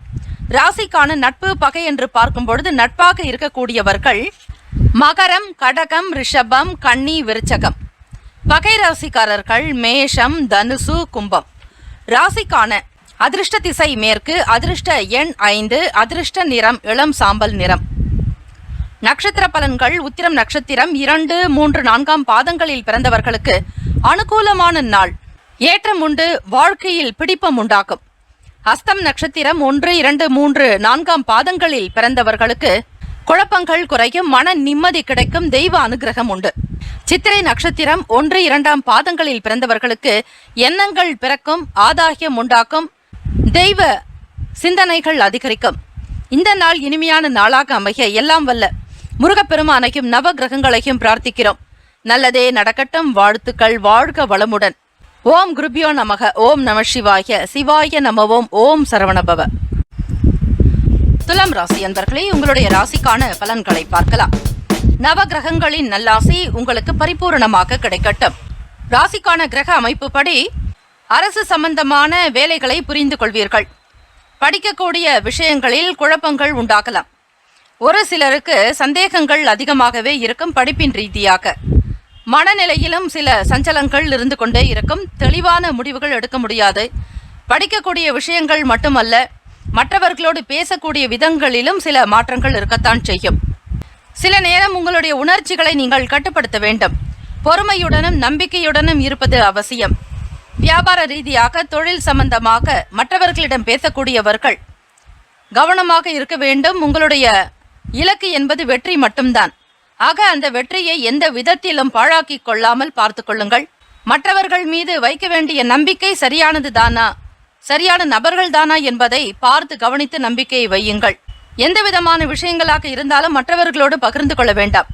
ராசிக்கான நட்பு பகை என்று பார்க்கும் பொழுது நட்பாக இருக்கக்கூடியவர்கள் மகரம், கடகம், ரிஷபம், கன்னி, விருச்சகம். பகை ராசிக்காரர்கள் மேஷம், தனுசு, கும்பம். ராசிக்கான அதிர்ஷ்ட திசை மேற்கு, அதிர்ஷ்ட எண் 5, அதிர்ஷ்ட நிறம் இளம் சாம்பல் நிறம். நட்சத்திர பலன்கள்: உத்திரம் நட்சத்திரம் 2, 3, 4 பாதங்களில் பிறந்தவர்களுக்கு அனுகூலமான நாள், ஏற்றம் உண்டு, வாழ்க்கையில் பிடிப்பம் உண்டாகும். ஹஸ்தம் நட்சத்திரம் 1, 2, 3, 4 பாதங்களில் பிறந்தவர்களுக்கு குழப்பங்கள் குறையும், மன நிம்மதி கிடைக்கும், தெய்வ அனுகிரகம் உண்டு. சித்திரை நட்சத்திரம் 1, 2 பாதங்களில் பிறந்தவர்களுக்கு எண்ணங்கள் பிறக்கும், ஆதாயம் உண்டாக்கும், தெய்வ சிந்தனைகள் அதிகரிக்கும். இந்த நாள் இனிமையான நாளாக அமைய எல்லாம் வல்ல முருகப்பெருமானையும் நவ கிரகங்களையும் பிரார்த்திக்கிறோம். நல்லதே நடக்கட்டும். வாழ்த்துக்கள். வாழ்க வளமுடன். ஓம் குருபியோ நமக. ஓம் நம சிவாய. சிவாய நமவோம். ஓம் சரவணபவ. துலாம் ராசி அன்பர்களே, உங்களுடைய ராசிக்கான பலன்களை பார்க்கலாம். நவ கிரகங்களின் நல்லாசி உங்களுக்கு பரிபூரணமாக கிடைக்கட்டும். ராசிக்கான கிரக அமைப்பு படி அரசு சம்பந்தமான வேலைகளை புரிந்து கொள்வீர்கள். படிக்கக்கூடிய விஷயங்களில் குழப்பங்கள் உண்டாகலாம். ஒரு சிலருக்கு சந்தேகங்கள் அதிகமாகவே இருக்கும். படிப்பின் ரீதியாக மனநிலையிலும் சில சஞ்சலங்கள் இருந்து கொண்டே இருக்கும். தெளிவான முடிவுகள் எடுக்க முடியாது. படிக்கக்கூடிய விஷயங்கள் மட்டுமல்ல, மற்றவர்களோடு பேசக்கூடிய விதங்களிலும் சில மாற்றங்கள் இருக்கத்தான் செய்யும். சில நேரம் உங்களுடைய உணர்ச்சிகளை நீங்கள் கட்டுப்படுத்த வேண்டும். பொறுமையுடனும் நம்பிக்கையுடனும் இருப்பது அவசியம். வியாபார ரீதியாக, தொழில் சம்பந்தமாக மற்றவர்களிடம் பேசக்கூடியவர்கள் கவனமாக இருக்க வேண்டும். உங்களுடைய இலக்கு என்பது வெற்றி மட்டும்தான். ஆக அந்த வெற்றியை எந்த விதத்திலும் பாழாக்கிக் கொள்ளாமல் பார்த்து கொள்ளுங்கள். மற்றவர்கள் மீது வைக்க வேண்டிய நம்பிக்கை சரியானது தானா, சரியான நபர்கள் தானா என்பதை பார்த்து கவனித்து நம்பிக்கையை வையுங்கள். எந்த விதமான விஷயங்களாக இருந்தாலும் மற்றவர்களோடு பகிர்ந்து கொள்ள வேண்டாம்.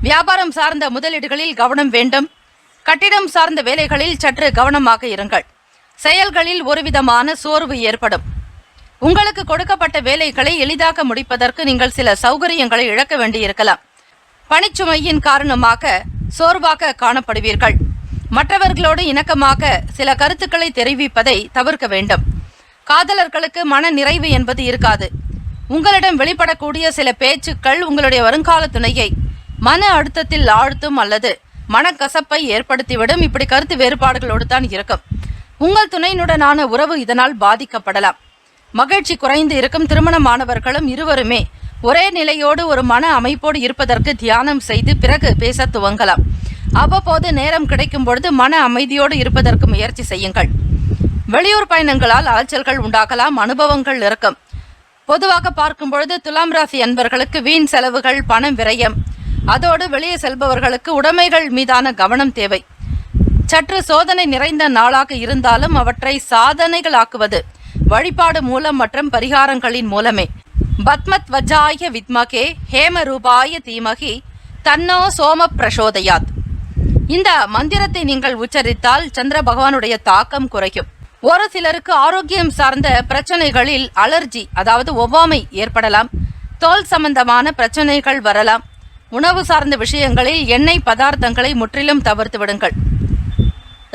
வியாபாரம் சார்ந்த முதலீடுகளில் கவனம் வேண்டும். கட்டிடம் சார்ந்த வேலைகளில் சற்று கவனமாக இருங்கள். செயல்களில் ஒருவிதமான சோர்வு ஏற்படும். உங்களுக்கு கொடுக்கப்பட்ட வேலைகளை எளிதாக முடிப்பதற்கு நீங்கள் சில சௌகரியங்களை இழக்க வேண்டியிருக்கலாம். பணிச்சுமையின் காரணமாக சோர்வாக காணப்படுவீர்கள். மற்றவர்களோடு இணக்கமாக சில கருத்துக்களை தெரிவிப்பதை தவிர்க்க வேண்டும். காதலர்களுக்கு மன நிறைவு என்பது இருக்காது. உங்களிடம் வெளிப்படக்கூடிய சில பேச்சுக்கள் உங்களுடைய வருங்கால துணையை மன அழுத்தத்தில் ஆழ்த்தும் அல்லது மனக்கசப்பை ஏற்படுத்திவிடும். இப்படி கருத்து வேறுபாடுகளோடு தான் இருக்கும். உங்கள் துணையினுடனான உறவு இதனால் பாதிக்கப்படலாம். மகிழ்ச்சி குறைந்து இருக்கும். திருமணமானவர்களும் இருவருமே ஒரே நிலையோடு ஒரு மன அமைப்போடு இருப்பதற்கு தியானம் செய்து பிறகு பேச துவங்கலாம். அவ்வப்போது நேரம் கிடைக்கும் பொழுது மன அமைதியோடு இருப்பதற்கு முயற்சி செய்யுங்கள். வெளியூர் பயணங்களால் அலைச்சல்கள் உண்டாகலாம். அனுபவங்கள் இருக்கும். பொதுவாக பார்க்கும் பொழுது துலாம் ராசி அன்பர்களுக்கு வீண் செலவுகள், பணம் விரயம், அதோடு வெளியே செல்பவர்களுக்கு உடைமைகள் மீதான கவனம் தேவை. சற்று சோதனை நிறைந்த நாளாக இருந்தாலும் அவற்றை சாதனைகளாக்குவது வழிபாடு மூலம் மற்றும் பரிகாரங்களின் மூலமே. பத்மத் வஜாய வித்மகே ஹேம ரூபாய தீமகி தன்னோ சோம பிரசோதயாத். இந்த மந்திரத்தை நீங்கள் உச்சரித்தால் சந்திர பகவானுடைய தாக்கம் குறையும். ஒரு சிலருக்கு ஆரோக்கியம் சார்ந்த பிரச்சனைகளில் அலர்ஜி, அதாவது ஒவ்வாமை ஏற்படலாம். தோல் சம்பந்தமான பிரச்சனைகள் வரலாம். உணவு சார்ந்த விஷயங்களில் எண்ணெய் பதார்த்தங்களை முற்றிலும் தவிர்த்து விடுங்கள்.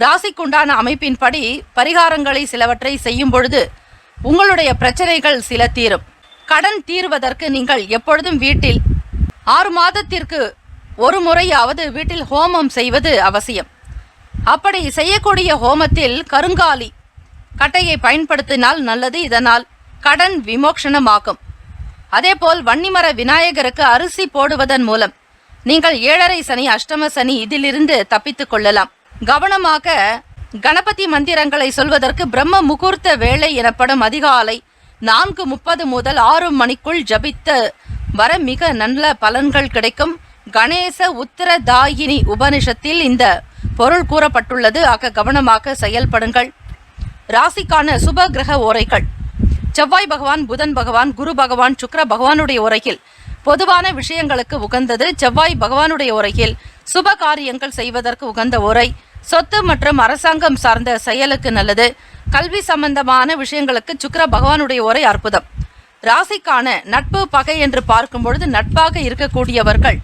ராசிக்குண்டான அமைப்பின்படி பரிகாரங்களை சிலவற்றை செய்யும் பொழுது உங்களுடைய பிரச்சனைகள் சில தீரும். கடன் தீர்வதற்கு நீங்கள் எப்பொழுதும் வீட்டில் 6 மாதத்திற்கு ஒரு முறையாவது வீட்டில் ஹோமம் செய்வது அவசியம். அப்படி செய்யக்கூடிய ஹோமத்தில் கருங்காலி கட்டையை பயன்படுத்தினால் நல்லது. இதனால் கடன் விமோக்ஷனமாகும். அதேபோல் வன்னிமர விநாயகருக்கு அரிசி போடுவதன் மூலம் நீங்கள் 7.5 சனி, அஷ்டம சனி இதிலிருந்து தப்பித்துக் கொள்ளலாம். கவனமாக கணபதி மந்திரங்களை சொல்வதற்கு பிரம்ம முகூர்த்த வேளை எனப்படும் அதிகாலை 4:30 முதல் 6 மணிக்குள் ஜபித்து வர மிக நல்ல பலன்கள் கிடைக்கும். கணேச உத்தரதாயினி உபனிஷத்தில் இந்த பொருள் கூறப்பட்டுள்ளது. ஆக கவனமாக செயல்படுங்கள். ராசிக்கான சுப கிரக ஓரைகள். செவ்வாய் பகவான், புதன் பகவான், குரு பகவான், சுக்கிர பகவானுடைய உரையில் பொதுவான விஷயங்களுக்கு உகந்தது. செவ்வாய் பகவானுடைய உரையில் சுப காரியங்கள் செய்வதற்கு உகந்த உரை. சொத்து மற்றும் அரசாங்கம் சார்ந்த செயலுக்கு நல்லது. கல்வி சம்பந்தமான விஷயங்களுக்கு சுக்கிர பகவானுடைய உரை அற்புதம். ராசிக்கான நட்பு பகை என்று பார்க்கும் பொழுது நட்பாக இருக்கக்கூடியவர்கள்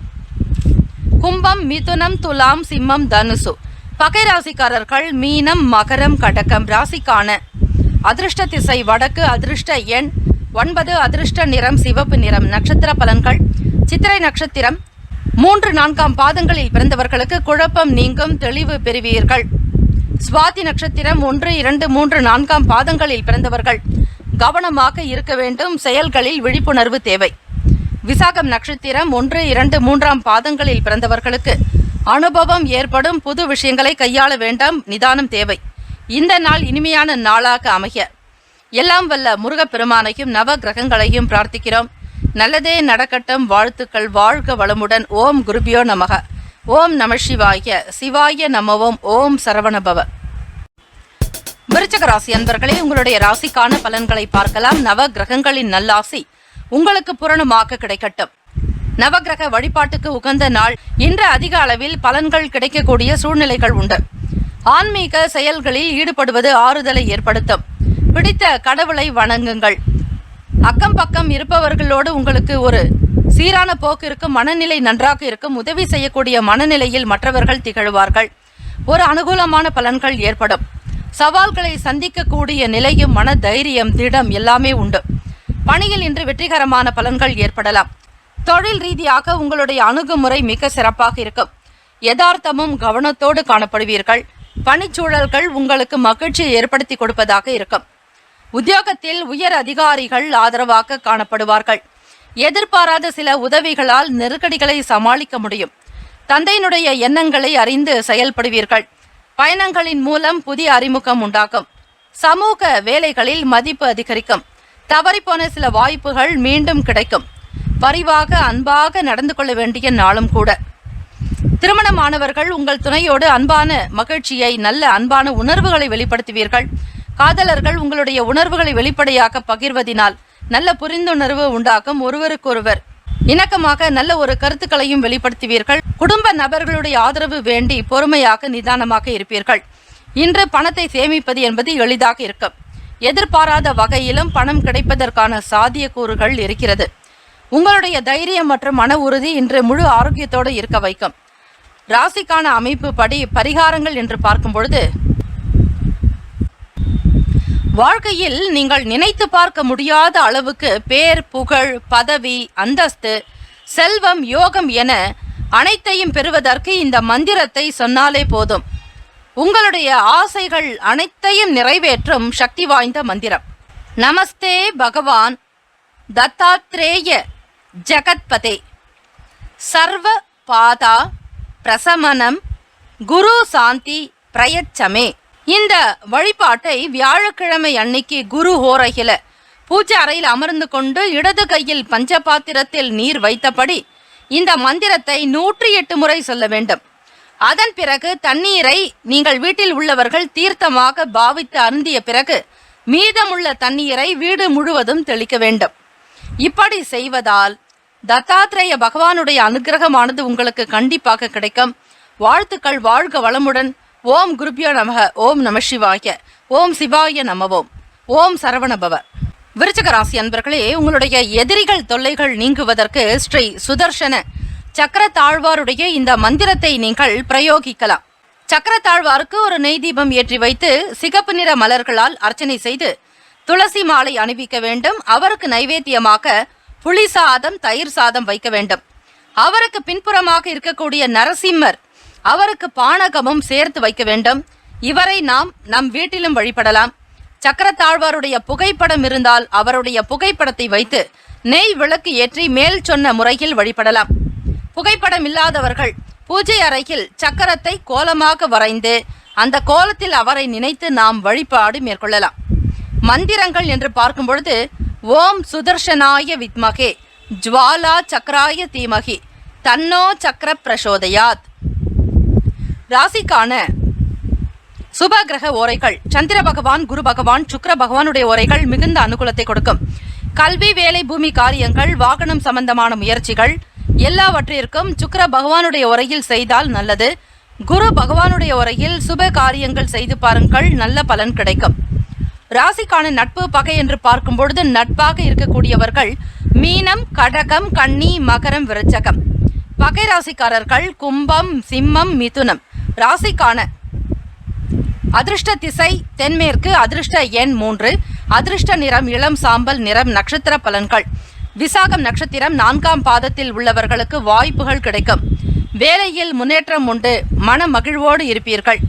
கும்பம், மிதுனம், துலாம், சிம்மம், தனுசு. பகை ராசிக்காரர்கள் மீனம், மகரம், கடகம். ராசிக்கான அதிர்ஷ்ட திசை வடக்கு, அதிர்ஷ்ட எண் 9, அதிர்ஷ்ட நிறம் சிவப்பு நிறம். நட்சத்திர பலன்கள். சித்திரை நட்சத்திரம் 3, 4 பாதங்களில் பிறந்தவர்களுக்கு குழப்பம் நீங்கும், தெளிவு பெறுவீர்கள். சுவாதி நட்சத்திரம் 1, 2, 3, 4 பாதங்களில் பிறந்தவர்கள் கவனமாக இருக்க வேண்டும். செயல்களில் விழிப்புணர்வு தேவை. விசாகம் நட்சத்திரம் 1, 2, 3 பாதங்களில் பிறந்தவர்களுக்கு அனுபவம் ஏற்படும். புது விஷயங்களை கையாள வேண்டாம், நிதானம் தேவை. இந்த நாள் இனிமையான நாளாக அமைய எல்லாம் வல்ல முருகப்பெருமானையும் நவ கிரகங்களையும் பிரார்த்திக்கிறோம். நல்லதே நடக்கட்டும். வாழ்த்துக்கள். வாழ்க வளமுடன். ஓம் குருபியோ நமக. ஓம் நம சிவாய. சிவாய நமவோம். ஓம் சரவணபவ. விருச்சிக ராசி அன்பர்களே, உங்களுடைய ராசிக்கான பலன்களை பார்க்கலாம். நவ கிரகங்களின் நல்லாசி உங்களுக்கு பூரணமாக கிடைக்கட்டும். நவகிரக வழிபாட்டுக்கு உகந்த நாள். இன்று அதிக அளவில் பலன்கள் கிடைக்கக்கூடிய சூழ்நிலைகள் உண்டு. ஆன்மீக செயல்களில் ஈடுபடுவது ஆறுதலை ஏற்படுத்தும். பிடித்த கடவுளை வணங்குங்கள். அக்கம் பக்கம் இருப்பவர்களோடு உங்களுக்கு ஒரு சீரான போக்கு இருக்கும். மனநிலை நன்றாக இருக்கும். உதவி செய்யக்கூடிய மனநிலையில் மற்றவர்கள் திகழ்வார்கள். ஒரு அனுகூலமான பலன்கள் ஏற்படும். சவால்களை சந்திக்கக்கூடிய நிலையும் மன தைரியம், திடம் எல்லாமே உண்டு. பணியில் இன்று வெற்றிகரமான பலன்கள் ஏற்படலாம். தொழில் ரீதியாக உங்களுடைய அணுகுமுறை மிக சிறப்பாக இருக்கும். யதார்த்தமும் கவனத்தோடு காணப்படுவீர்கள். பணிச்சூழல்கள் உங்களுக்கு மகிழ்ச்சியை ஏற்படுத்தி கொடுப்பதாக இருக்கும். உத்தியோகத்தில் உயர் அதிகாரிகள் ஆதரவாக காணப்படுவார்கள். எதிர்பாராத சில உதவிகளால் நெருக்கடிகளை சமாளிக்க முடியும். தந்தையினுடைய எண்ணங்களை அறிந்து செயல்படுவீர்கள். பயணங்களின் மூலம் புதிய அறிமுகம் உண்டாகும். சமூக வேலைகளில் மதிப்பு அதிகரிக்கும். தவறிப்போன சில வாய்ப்புகள் மீண்டும் கிடைக்கும். பரிவாக அன்பாக நடந்து கொள்ள வேண்டிய நாளும் கூட. திருமணமானவர்கள் உங்கள் துணையோடு அன்பான மகிழ்ச்சியை, நல்ல அன்பான உணர்வுகளை வெளிப்படுத்துவீர்கள். காதலர்கள் உங்களுடைய உணர்வுகளை வெளிப்படையாக பகிர்வதினால் நல்ல புரிந்துணர்வு உண்டாகும். ஒருவருக்கொருவர் இணக்கமாக நல்ல ஒரு கருத்துக்களையும் வெளிப்படுத்துவீர்கள். குடும்ப நபர்களுடைய ஆதரவு வேண்டி பொறுமையாக நிதானமாக இருப்பீர்கள். இன்று பணத்தை சேமிப்பது என்பது எளிதாக இருக்கும். எதிர்பாராத வகையிலும் பணம் கிடைப்பதற்கான சாத்தியக்கூறுகள் இருக்கிறது. உங்களுடைய தைரியம் மற்றும் மன உறுதி இன்று முழு ஆரோக்கியத்தோடு இருக்க வைக்கும். ராசிக்கான அமைப்பு படி பரிகாரங்கள் என்று பார்க்கும் பொழுது, வாழ்க்கையில் நீங்கள் நினைத்து பார்க்க முடியாத அளவுக்கு பேர், புகழ், பதவி, அந்தஸ்து, செல்வம், யோகம் என அனைத்தையும் பெறுவதற்கு இந்த மந்திரத்தை சொன்னாலே போதும். உங்களுடைய ஆசைகள் அனைத்தையும் நிறைவேற்றும் சக்தி வாய்ந்த மந்திரம். நமஸ்தே பகவான் தத்தாத்ரேய ஜகத்பதே சர்வ பாதா பிரசமனம் குரு சாந்தி பிரயச்சமே. இந்த வழிபாட்டை வியாழக்கிழமை அன்னைக்கு குரு ஹோரையில பூஜை அறையில் அமர்ந்து கொண்டு இடது கையில் பஞ்சபாத்திரத்தில் நீர் வைத்தபடி இந்த மந்திரத்தை 108 முறை சொல்ல வேண்டும். அதன் பிறகு தண்ணீரை நீங்கள் வீட்டில் உள்ளவர்கள் தீர்த்தமாக பாவித்து அருந்திய பிறகு மீதமுள்ள தண்ணீரை வீடு முழுவதும் தெளிக்க வேண்டும். இப்படி செய்வதால் தத்தாத்ரேய பகவானுடைய அனுகிரகமானது உங்களுக்கு கண்டிப்பாக கிடைக்கும். வாழ்த்துக்கள். வாழ்க வளமுடன். ஓம் குருபியோ நமக. ஓம் நம சிவாய. ஓம் சிவாய நமவோம். ஓம் சரவணபவ. விருச்சிக ராசி அன்பர்களே, உங்களுடைய எதிரிகள் தொல்லைகள் நீங்குவதற்கு ஸ்ரீ சுதர்சன சக்கரத்தாழ்வாருடைய இந்த மந்திரத்தை நீங்கள் பிரயோகிக்கலாம். சக்கரத்தாழ்வாருக்கு ஒரு நெய் தீபம் ஏற்றி வைத்து சிகப்பு நிற மலர்களால் அர்ச்சனை செய்து துளசி மாலை அணிவிக்க வேண்டும். அவருக்கு நைவேத்தியமாக புளி சாதம், தயிர் சாதம் வைக்க வேண்டும். அவருக்கு பின்புறமாக இருக்கக்கூடிய நரசிம்மர், அவருக்கு பானகமும் சேர்த்து வைக்க வேண்டும். இவரை நாம் நம் வீட்டிலும் வழிபடலாம். சக்கரத்தாழ்வாருடைய புகைப்படம் இருந்தால் அவருடைய புகைப்படத்தை வைத்து நெய் விளக்கு ஏற்றி மேல் சொன்ன முறையில் வழிபடலாம். புகைப்படம் இல்லாதவர்கள் பூஜை அறையில் சக்கரத்தை கோலமாக வரைந்து அந்த கோலத்தில் அவரை நினைத்து நாம் வழிபாடு மேற்கொள்ளலாம். மந்திரங்கள் என்று பார்க்கும் பொழுது ஓம் சுதர்ஷனாய வித்மகே ஜுவாலா சக்கராய தீமகி தன்னோ சக்கர பிரசோதயாத். ராசிக்கான சுப கிரக ஓரைகள் சந்திர பகவான், குரு பகவான், சுக்கிர பகவானுடைய ஓரைகள் மிகுந்த அனுகூலத்தை கொடுக்கும். கல்வி, வேலை, பூமி காரியங்கள், வாகனம் சம்பந்தமான முயற்சிகள் எல்லாவற்றிற்கும் சுக்கிர பகவானுடைய உரையில் செய்தால் நல்லது. குரு பகவானுடைய உரையில் சுப காரியங்கள் செய்து பாருங்கள், நல்ல பலன் கிடைக்கும். ராசிக்கான நட்பு பகை என்று பார்க்கும் பொழுது நட்பாக இருக்கக்கூடியவர்கள் மீனம், கடகம், கன்னி, மகரம், விருச்சகம். பகை ராசிக்காரர்கள் கும்பம், சிம்மம், மிதுனம். ராசிக்கான அதிர்ஷ்ட திசை தென்மேற்கு, அதிர்ஷ்ட எண் 3, அதிர்ஷ்ட நிறம் இளம் சாம்பல் நிறம். நட்சத்திர பலன்கள் விசாகம் நட்சத்திரம் 4ஆம் பாதத்தில் உள்ளவர்களுக்கு வாய்ப்புகள் கிடைக்கும். வேலையில் முன்னேற்றம் உண்டு, மன மகிழ்வோடு இருப்பீர்கள்.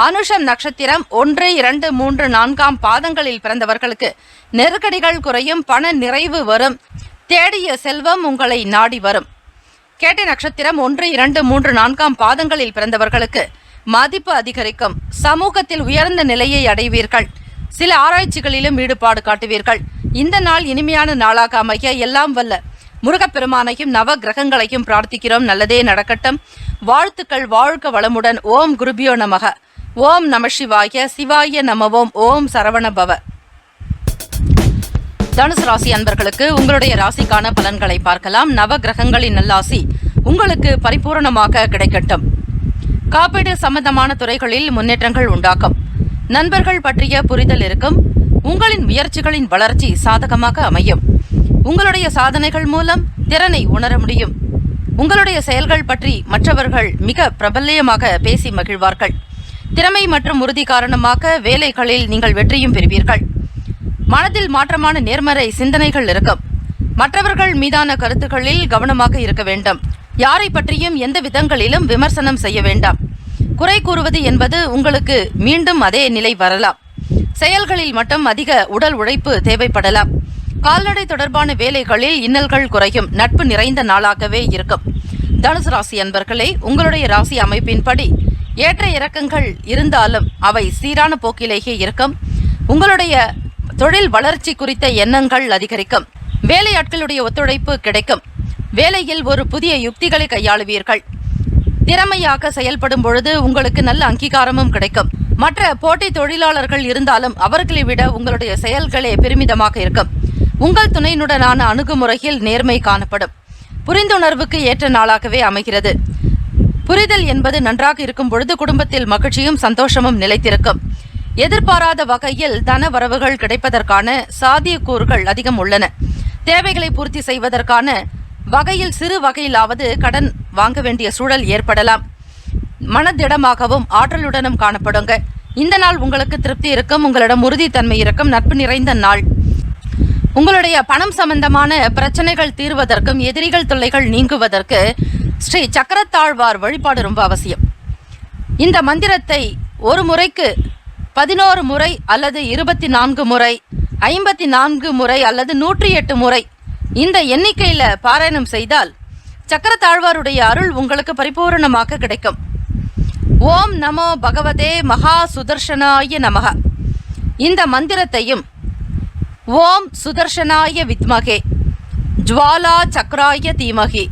அனுஷம் நட்சத்திரம் 1, 2, 3, 4ஆம் பாதங்களில் பிறந்தவர்களுக்கு நெருக்கடிகள் குறையும், பண நிறைவு வரும், தேடிய செல்வம் உங்களை நாடி வரும். கேட்டை நட்சத்திரம் 1, 2, 3, 4ஆம் பாதங்களில் பிறந்தவர்களுக்கு மதிப்பு அதிகரிக்கும், சமூகத்தில் உயர்ந்த நிலையை அடைவீர்கள். சில ஆராய்ச்சிகளிலும் ஈடுபாடு காட்டுவீர்கள். இந்த நாள் இனிமையான நாளாக அமைய எல்லாம் வல்ல முருகப்பெருமானையும் நவ கிரகங்களையும் பிரார்த்திக்கிறோம். நல்லதே நடக்கட்டும். வாழ்த்துக்கள். வாழ்க வளமுடன். ஓம் குருபியோ நமக. ஓம் நம சிவாய. சிவாய நமவோம். ஓம் சரவண பவ. தனுசு ராசி அன்பர்களுக்கு உங்களுடைய ராசிக்கான பலன்களை பார்க்கலாம். நவ கிரகங்களின் நல்லாசி உங்களுக்கு பரிபூரணமாக கிடைக்கட்டும். காப்பீடு சம்பந்தமான துறைகளில் முன்னேற்றங்கள் உண்டாக்கும். நண்பர்கள் பற்றிய புரிதல் இருக்கும். உங்களின் முயற்சிகளின் வளர்ச்சி சாதகமாக அமையும். உங்களுடைய சாதனைகள் மூலம் திறனை உணர முடியும். உங்களுடைய செயல்கள் பற்றி மற்றவர்கள் மிக பிரபல்யமாக பேசி மகிழ்வார்கள். திறமை மற்றும் உறுதி காரணமாக வேலைகளில் நீங்கள் வெற்றியும் பெறுவீர்கள். மனதில் மாற்றமான நேர்மறை சிந்தனைகள் இருக்கும். மற்றவர்கள் மீதான கருத்துக்களில் கவனமாக இருக்க வேண்டும். யாரை பற்றியும் எந்த விதங்களிலும் விமர்சனம் செய்ய வேண்டாம். குறை கூறுவது என்பது உங்களுக்கு மீண்டும் அதே நிலை வரலாம். செயல்களில் மட்டும் அதிக உடல் உழைப்பு தேவைப்படலாம். கால்நடை தொடர்பான வேலைகளில் இன்னல்கள் குறையும். நட்பு நிறைந்த நாளாகவே இருக்கும். தனுசு ராசி அன்பர்களே, உங்களுடைய ராசி அமைப்பின்படி ஏற்ற இறக்கங்கள் இருந்தாலும் அவை சீரான போக்கிலேயே இருக்கும். உங்களுடைய தொழில் வளர்ச்சி குறித்த எண்ணங்கள் அதிகரிக்கும். வேலையாட்களுடைய ஒத்துழைப்பு கிடைக்கும். வேலையில் ஒரு புதிய யுக்திகளை கையாளுவீர்கள். திறமையாக செயல்படும் பொழுது உங்களுக்கு நல்ல அங்கீகாரமும் கிடைக்கும். மற்ற போட்டி தொழிலாளர்கள் இருந்தாலும் அவர்களை விட உங்களுடைய செயல்களே பெருமிதமாக இருக்கும். உங்கள் துணையினுடனான அணுகுமுறையில் நேர்மை காணப்படும். புரிந்துணர்வுக்கு ஏற்ற நாளாகவே அமைகிறது. புரிதல் என்பது நன்றாக இருக்கும் பொழுது குடும்பத்தில் மகிழ்ச்சியும் சந்தோஷமும் நிலைத்திருக்கும். எதிர்பாராத வகையில் தன வரவுகள் கிடைப்பதற்கான சாத்தியக்கூறுகள் அதிகம் உள்ளன. தேவைகளை பூர்த்தி செய்வதற்கான வகையில் சிறு வகையிலாவது கடன் வாங்க வேண்டிய சூழல் ஏற்படலாம். மனதிடமாகவும் ஆற்றலுடனும் காணப்படுங்க. இந்த நாள் உங்களுக்கு திருப்தி இருக்கும். உங்களிடம் உறுதித்தன்மை இருக்கும். நட்பு நிறைந்த நாள். உங்களுடைய பணம் சம்பந்தமான பிரச்சனைகள் தீர்வதற்கும் எதிரிகள் தொல்லைகள் நீங்குவதற்கு ஸ்ரீ சக்கரத்தாழ்வார் வழிபாடு ரொம்ப அவசியம். இந்த மந்திரத்தை ஒரு முறைக்கு 11 முறை அல்லது 24 முறை, 54 முறை அல்லது 108 முறை இந்த எண்ணிக்கையில பாராயணம் செய்தால் சக்கரத்தாழ்வாருடைய அருள் உங்களுக்கு பரிபூரணமாக கிடைக்கும். ஓம் நமோ பகவதே மகா சுதர்ஷனாய நமக. இந்த மந்திரத்தையும் ஓம் சுதர்ஷனாய வித்மகே ஜுவாலா சக்கராய தீமகி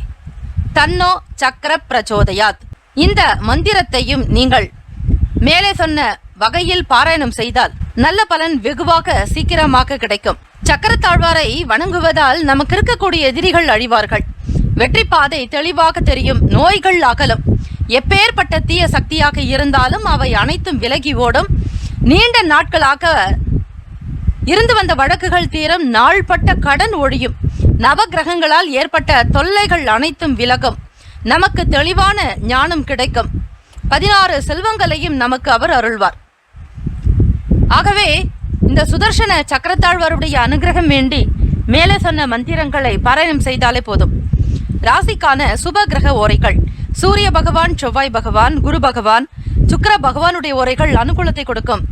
தன்னோ சக்கர பிரச்சோதயாத், இந்த மந்திரத்தையும் நீங்கள் மேலே சொன்ன வகையில் பாராயணம் செய்தால் நல்ல பலன் வெகுவாக சீக்கிரமாக கிடைக்கும். சக்கரத்தாழ்வாரை வணங்குவதால் நமக்கு இருக்கக்கூடிய எதிரிகள் அழிவார்கள். வெற்றி பாதை தெளிவாக தெரியும். நோய்கள் அகலும். எப்பேற்பட்ட தீய சக்தியாக இருந்தாலும் அவை அனைத்தும் விலகி ஓடும். நீண்ட நாட்களாக இருந்து வந்த வழக்குகள் தீரும். நாள்பட்ட கடன் ஒழியும். நவகிரகங்களால் ஏற்பட்ட தொல்லைகள் அனைத்தும் விலகும். நமக்கு தெளிவான ஞானம் கிடைக்கும். 16 செல்வங்களையும் நமக்கு அவர் அருள்வார். ஆகவே இந்த சுதர்சன சக்கரத்தாழ்வாருடைய அனுகிரகம் வேண்டி மேலே சொன்ன மந்திரங்களை பாராயணம் செய்தாலே போதும். ராசிக்கான சுப கிரக ஓரைகள் சூரிய பகவான், செவ்வாய் பகவான், குரு பகவான், சுக்கிர பகவானுடைய ஓரைகள் அனுகூலத்தை கொடுக்கும்.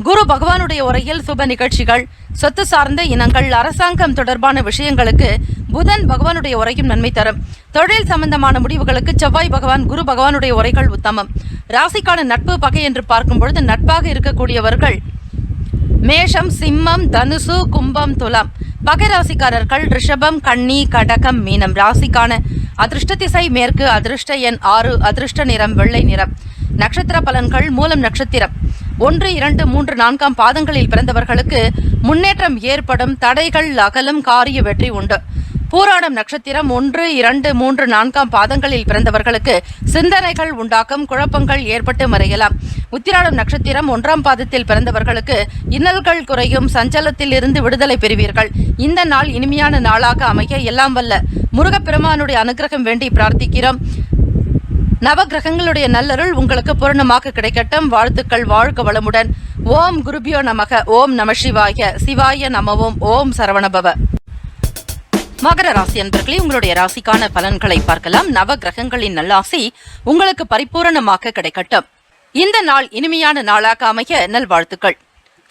குரு பகவானுடைய உரையில் சுப நிகழ்ச்சிகள், சொத்து சார்ந்த இனங்கள், அரசாங்கம் தொடர்பான விஷயங்களுக்கு புதன் பகவானுடைய உரையும் நன்மை தரும். தொழில் சம்பந்தமான முடிவுகளுக்கு செவ்வாய் பகவான், குரு பகவானுடைய உரைகள் உத்தமம். ராசிக்கான நட்பு பகை என்று பார்க்கும் பொழுது நட்பாக இருக்கக்கூடியவர்கள் மேஷம், சிம்மம், தனுசு, கும்பம், துலாம். பகை ராசிக்காரர்கள் ரிஷபம், கன்னி, கடகம், மீனம். ராசிக்கான அதிர்ஷ்ட திசை மேற்கு, அதிர்ஷ்ட எண் 6, அதிர்ஷ்ட நிறம் வெள்ளை நிறம். நட்சத்திர பலன்கள். மூலம் நட்சத்திரம் 1, 2, 3, 4 பாதங்களில் பிறந்தவர்களுக்கு முன்னேற்றம் ஏற்படும், தடைகள் அகலும், காரிய வெற்றி உண்டு. பூராடம் நட்சத்திரம் 1, 2, 3, 4 பாதங்களில் பிறந்தவர்களுக்கு சிந்தனைகள் உண்டாக்கும், குழப்பங்கள் ஏற்பட்டு மறையலாம். உத்திராடம் நட்சத்திரம் 1ஆம் பாதத்தில் பிறந்தவர்களுக்கு இன்னல்கள் குறையும், சஞ்சலத்தில் இருந்து விடுதலை பெறுவீர்கள். இந்த நாள் இனிமையான நாளாக அமைய எல்லாம் வல்ல முருகப்பெருமானுடைய அனுகிரகம் வேண்டி பிரார்த்திக்கிறோம். நவகிரகங்களுடைய நல்லருள் உங்களுக்கு பூரணமாக கிடைக்கட்டும். வாழ்த்துக்கள். வாழ்க வளமுடன். ஓம் குருபியோ நமக. ஓம் நம சிவாய. சிவாய நமவோம். ஓம் சரவணபவ. மகர ராசி அன்பர்களே, உங்களுடைய ராசிக்கான பலன்களை பார்க்கலாம். நவ கிரகங்களின் நல்லாசி உங்களுக்கு பரிபூரணமாக கிடைக்கட்டும். இந்த நாள் இனிமையான நாளாக அமைய நல்வாழ்த்துக்கள்.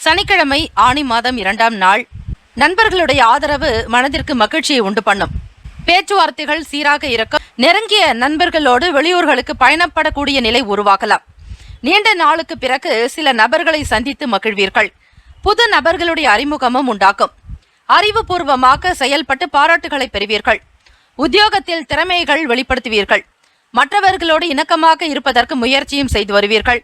சனிக்கிழமை, ஆணி மாதம் 2ஆம் நாள். நண்பர்களுடைய ஆதரவு மனதிற்கு மகிழ்ச்சியை உண்டு பண்ணும். பேச்சுவார்த்தைகள் சீராக இருக்கும். நெருங்கிய நண்பர்களோடு வெளியூர்களுக்கு பயணப்படக்கூடிய நிலை உருவாகலாம். நீண்ட நாளுக்கு பிறகு சில நபர்களை சந்தித்து மகிழ்வீர்கள். புது நபர்களுடைய அறிமுகமும் உண்டாகும். அறிவுபூர்வமாக செயல்பட்டு பாராட்டுகளை பெறுவீர்கள். உத்தியோகத்தில் திறமைகள் வெளிப்படுத்துவீர்கள். மற்றவர்களோடு இணக்கமாக இருப்பதற்கு முயற்சியும் செய்து வருவீர்கள்.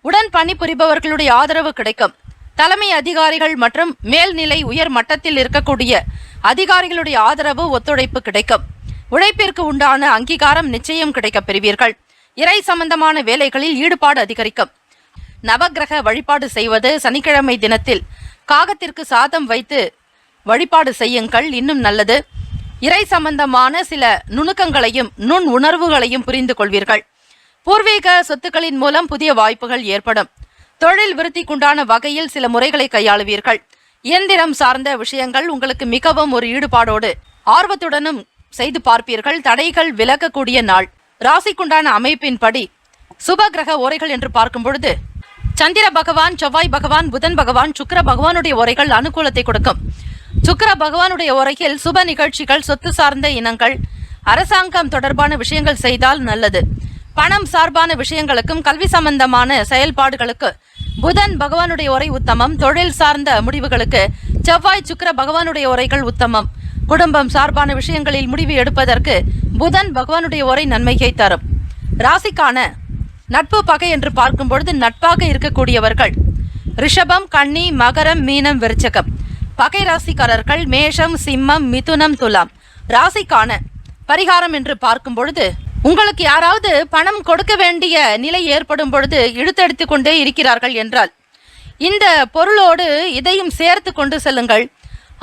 உடன் பணிபுரிபவர்களுடைய ஆதரவு கிடைக்கும். தலைமை அதிகாரிகள் மற்றும் மேல்நிலை உயர் மட்டத்தில் இருக்கக்கூடிய அதிகாரிகளுடைய ஆதரவு, ஒத்துழைப்பு கிடைக்கும். உழைப்பிற்கு உண்டான அங்கீகாரம் நிச்சயம் கிடைக்கப் பெறுவீர்கள். இறை சம்பந்தமான வேலைகளில் ஈடுபாடு அதிகரிக்கும். நவகிரக வழிபாடு செய்வது. சனிக்கிழமை தினத்தில் காகத்திற்கு சாதம் வைத்து வழிபாடு செய்யுங்கள், இன்னும் நல்லது. இறை சம்பந்தமான சில நுணுக்கங்களையும் நுண் உணர்வுகளையும் புரிந்து கொள்வீர்கள். பூர்வீக சொத்துக்களின் மூலம் புதிய வாய்ப்புகள் ஏற்படும். தொழில் விருத்திக்குண்டான வகையில் சில முறைகளை கையாளுவீர்கள். இயந்திரம் சார்ந்த விஷயங்கள் உங்களுக்கு மிகவும் ஒரு ஈடுபாடோடு ஆர்வத்துடனும் செய்து பார்ப்பீர்கள். தடைகள் விலகக்கூடிய நாள். ராசிக்குண்டான அமைப்பின்படி சுப கிரக ஓரைகள் என்று பார்க்கும் பொழுது சந்திர பகவான், செவ்வாய் பகவான், புதன் பகவான், சுக்கிர பகவானுடைய ஓரைகள் அனுகூலத்தை கொடுக்கும். சுக்கிர பகவானுடைய ஓரையில் சுப நிகழ்ச்சிகள், சொத்து சார்ந்த இனங்கள், அரசாங்கம் தொடர்பான விஷயங்கள் செய்தால் நல்லது. பணம் சார்பான விஷயங்களுக்கும் கல்வி சம்பந்தமான செயல்பாடுகளுக்கு புதன் பகவானுடைய உரை உத்தமம். தொழில் சார்ந்த முடிவுகளுக்கு செவ்வாய், சுக்கிர பகவானுடைய உரைகள் உத்தமம். குடும்பம் சார்பான விஷயங்களில் முடிவு எடுப்பதற்கு புதன் பகவானுடைய உரை நன்மையை தரும். ராசிக்கான நட்பு பகை என்று பார்க்கும் பொழுது நட்பாக இருக்கக்கூடியவர்கள் ரிஷபம், கன்னி, மகரம், மீனம், விருச்சகம். பகை ராசிக்காரர்கள் மேஷம், சிம்மம், மிதுனம், துலாம். ராசிக்கான பரிகாரம் என்று பார்க்கும் பொழுது உங்களுக்கு யாராவது பணம் கொடுக்க வேண்டிய நிலை ஏற்படும் பொழுது இழுத்தடித்து கொண்டே இருக்கிறார்கள் என்றால் இந்த பொருளோடு இதையும் சேர்த்து கொண்டு செல்லுங்கள்.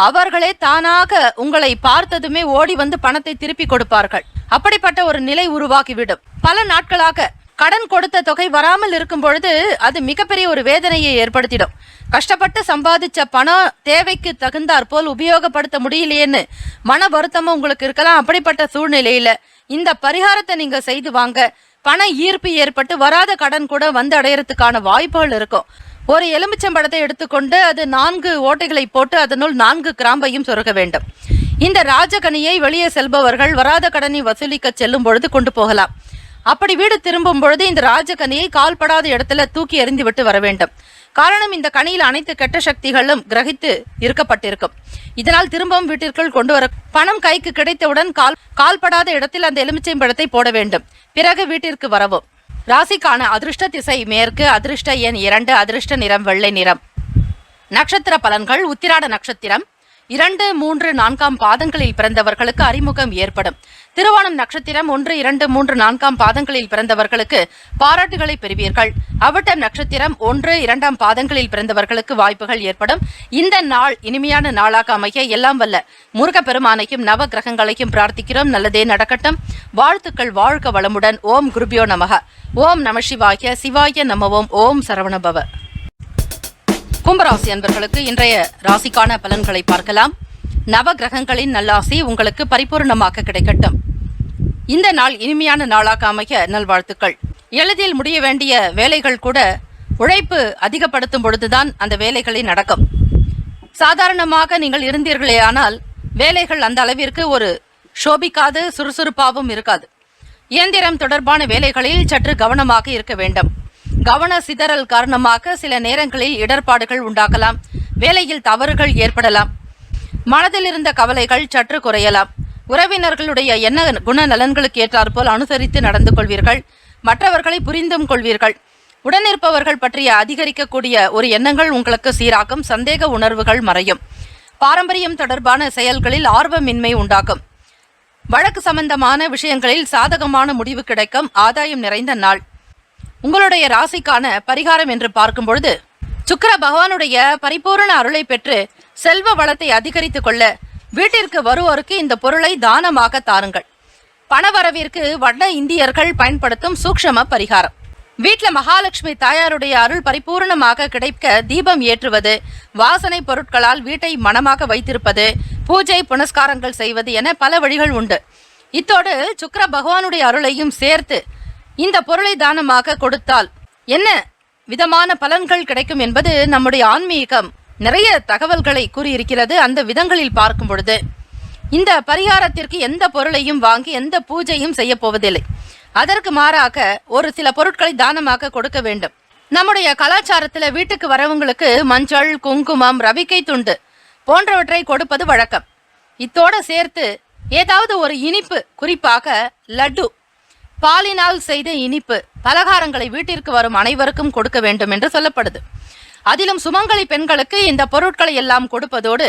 அவர்களே தானாக உங்களை பார்த்ததுமே ஓடி வந்து பணத்தை திருப்பி கொடுப்பார்கள். அப்படிப்பட்ட ஒரு நிலை உருவாகிவிடும். பல நாட்களாக கடன் கொடுத்த தொகை வராமல் இருக்கும் பொழுது அது மிகப்பெரிய ஒரு வேதனையை ஏற்படுத்திடும். கஷ்டப்பட்டு சம்பாதிச்ச பணம் தேவைக்கு தகுந்தாற் போல் உபயோகப்படுத்த முடியலையேன்னு மன வருத்தமும் உங்களுக்கு இருக்கலாம். அப்படிப்பட்ட சூழ்நிலையில இந்த பரிகாரத்தை நீங்க செய்து வாங்க. பண ஈர்ப்பு ஏற்பட்டு வராத கடன் கூட வந்து அடையறதுக்கான வாய்ப்புகள் இருக்கும். ஒரு எலுமிச்சம்பழத்தை எடுத்துக்கொண்டு அது 4 ஓட்டைகளை போட்டு அதனுள் 4 கிராம்பையும் சொருக வேண்டும். இந்த ராஜகனியை வெளியே செல்பவர்கள் வராத கடனை வசூலிக்க செல்லும் பொழுது கொண்டு போகலாம். அப்படி வீடு திரும்பும் பொழுது இந்த ராஜகனியை கால்படாத இடத்துல தூக்கி எறிந்து விட்டு வர வேண்டும். காரணம், இந்த கனியில் அனைத்து கெட்ட சக்திகளும் கிரகித்து இருக்கப்பட்டிருக்கும். இதனால் திரும்பவும் வீட்டிற்குள் கொண்டு வர பணம் கைக்கு கிடைத்தவுடன் கால்படாத இடத்தில் அந்த எலுமிச்சம்பழத்தை போட வேண்டும். பிறகு வீட்டிற்கு வரவும். ராசிக்கான அதிர்ஷ்ட திசை மேற்கு, அதிர்ஷ்ட எண் 2, அதிர்ஷ்ட நிறம் வெள்ளை நிறம். நட்சத்திர பலன்கள். உத்திராட நட்சத்திரம் 2, 3, 4 பாதங்களில் பிறந்தவர்களுக்கு அறிமுகம் ஏற்படும். திருவோணம் நட்சத்திரம் 1, 2, 3, 4 பாதங்களில் பிறந்தவர்களுக்கு பாராட்டுகளை பெறுவீர்கள். அவிட்டம் நட்சத்திரம் 1, 2 பாதங்களில் பிறந்தவர்களுக்கு வாய்ப்புகள் ஏற்படும். இந்த நாள் இனிமையான நாளாக அமைய எல்லாம் வல்ல முருகப்பெருமானையும் நவ கிரகங்களையும் பிரார்த்திக்கிறோம். நல்லதே நடக்கட்டும். வாழ்த்துக்கள். வாழ்க வளமுடன். ஓம் குருபியோ நமக. ஓம் நம சிவாய. சிவாய நமவோம். ஓம் சரவணபவ. கும்பராசி அன்பர்களுக்கு இன்றைய ராசிக்கான பலன்களை பார்க்கலாம். நவ கிரகங்களின் நல்லாசி உங்களுக்கு பரிபூர்ணமாக கிடைக்கட்டும். இந்த நாள் இனிமையான நாளாக அமைய நல்வாழ்த்துக்கள். எளிதில் முடிய வேண்டிய வேலைகள் கூட உழைப்பு அதிகப்படுத்தும் பொழுதுதான் அந்த வேலைகளை நடக்கும். சாதாரணமாக நீங்கள் இருந்தீர்களே ஆனால் வேலைகள் அந்த அளவிற்கு ஒரு சோபிக்காது, சுறுசுறுப்பாகவும் இருக்காது. இயந்திரம் தொடர்பான வேலைகளில் சற்று கவனமாக இருக்க வேண்டும். கவன சிதறல் காரணமாக சில நேரங்களில் இடர்பாடுகள் உண்டாகலாம், வேலையில் தவறுகள் ஏற்படலாம், மனதில் இருந்த கவலைகள் சற்று குறையலாம். உறவினர்களுடைய என்ன குணநலன்களுக்கு ஏற்றாற்போல் அனுசரித்து நடந்து கொள்வீர்கள். மற்றவர்களை புரிந்தும் கொள்வீர்கள். உடனிருப்பவர்கள் பற்றிய அதிகரிக்கக்கூடிய ஒரு எண்ணங்கள் உங்களுக்கு சீராக்கும். சந்தேக உணர்வுகள் மறையும். பாரம்பரியம் தொடர்பான செயல்களில் ஆர்வமின்மை உண்டாகும். வழக்கு சம்பந்தமான விஷயங்களில் சாதகமான முடிவு கிடைக்கும். ஆதாயம் நிறைந்த நாள். உங்களுடைய ராசிக்கான பரிகாரம் என்று பார்க்கும் பொழுது, சுக்கிர பகவானுடைய பரிபூரண அருளை பெற்று செல்வ வளத்தை அதிகரித்துக் கொள்ள வீட்டிற்கு வருவோருக்கு இந்த பொருளை தானமாக தாருங்கள். பணவரவிற்கு வட இந்தியர்கள் பயன்படுத்தும் சூக்ஷ்ம பரிகாரம். வீட்டில் மகாலட்சுமி தாயாருடைய அருள் பரிபூர்ணமாக கிடைக்க தீபம் ஏற்றுவது, வாசனை பொருட்களால் வீட்டை மணமாக வைத்திருப்பது, பூஜை புனஸ்காரங்கள் செய்வது என பல வழிகள் உண்டு. இத்தோடு சுக்கிர பகவானுடைய அருளையும் சேர்த்து இந்த பொருளை தானமாக கொடுத்தால் என்ன விதமான பலன்கள் கிடைக்கும் என்பது நம்முடைய ஆன்மீகம் நிறைய தகவல்களை கூறியிருக்கிறது. அந்த விதங்களில் பார்க்கும் பொழுது இந்த பரிகாரத்திற்கு எந்த பொருளையும் வாங்கி எந்த பூஜையும் செய்ய போவதில்லை. அதற்கு மாறாக ஒரு சில பொருட்களை தானமாக கொடுக்க வேண்டும். நம்முடைய கலாச்சாரத்தில் வீட்டுக்கு வரவங்களுக்கு மஞ்சள், குங்குமம், ரவிக்கை துண்டு போன்றவற்றை கொடுப்பது வழக்கம். இத்தோடு சேர்த்து ஏதாவது ஒரு இனிப்பு, குறிப்பாக லட்டு, பாலினால் செய்த இனிப்பு பலகாரங்களை வீட்டிற்கு வரும் அனைவருக்கும் கொடுக்க வேண்டும் என்று சொல்லப்படுது. அதிலும் சுமங்கலி பெண்களுக்கு இந்த பொருட்களை எல்லாம் கொடுப்பதோடு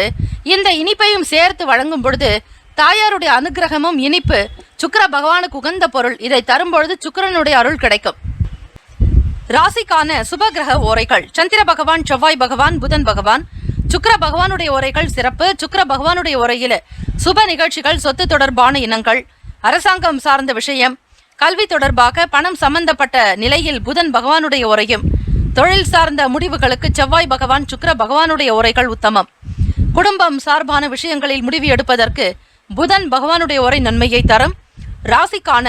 இந்த இனிப்பையும் சேர்த்து வழங்கும் பொழுது தாயாருடைய அனுகிரகமும் இனிப்பு சுக்கிர பகவானுக்கு உகந்த பொருள். இதை தரும்பொழுது சுக்கிரனுடைய அருள் கிடைக்கும். ராசிக்கான சுபகிரக ஓரைகள். சந்திர பகவான், செவ்வாய் பகவான், புதன் பகவான். சுக்கிர பகவானுடைய ஓரைகள் சிறப்பு. சுக்கிர பகவானுடைய ஓரையில் சுப நிகழ்ச்சிகள், சொத்து தொடர்பான இனங்கள், அரசாங்கம் சார்ந்த விஷயம், கல்வி தொடர்பாக பணம் சம்பந்தப்பட்ட நிலையில் புதன் பகவானுடைய ஓரையும், தொழில் சார்ந்த முடிவுகளுக்கு செவ்வாய் பகவான், சுக்கிர பகவானுடைய ஓரைகள் உத்தமம். குடும்பம் சார்பான விஷயங்களில் முடிவு எடுப்பதற்கு புதன் பகவானுடைய ஓரை நன்மையை தரும். ராசிக்கான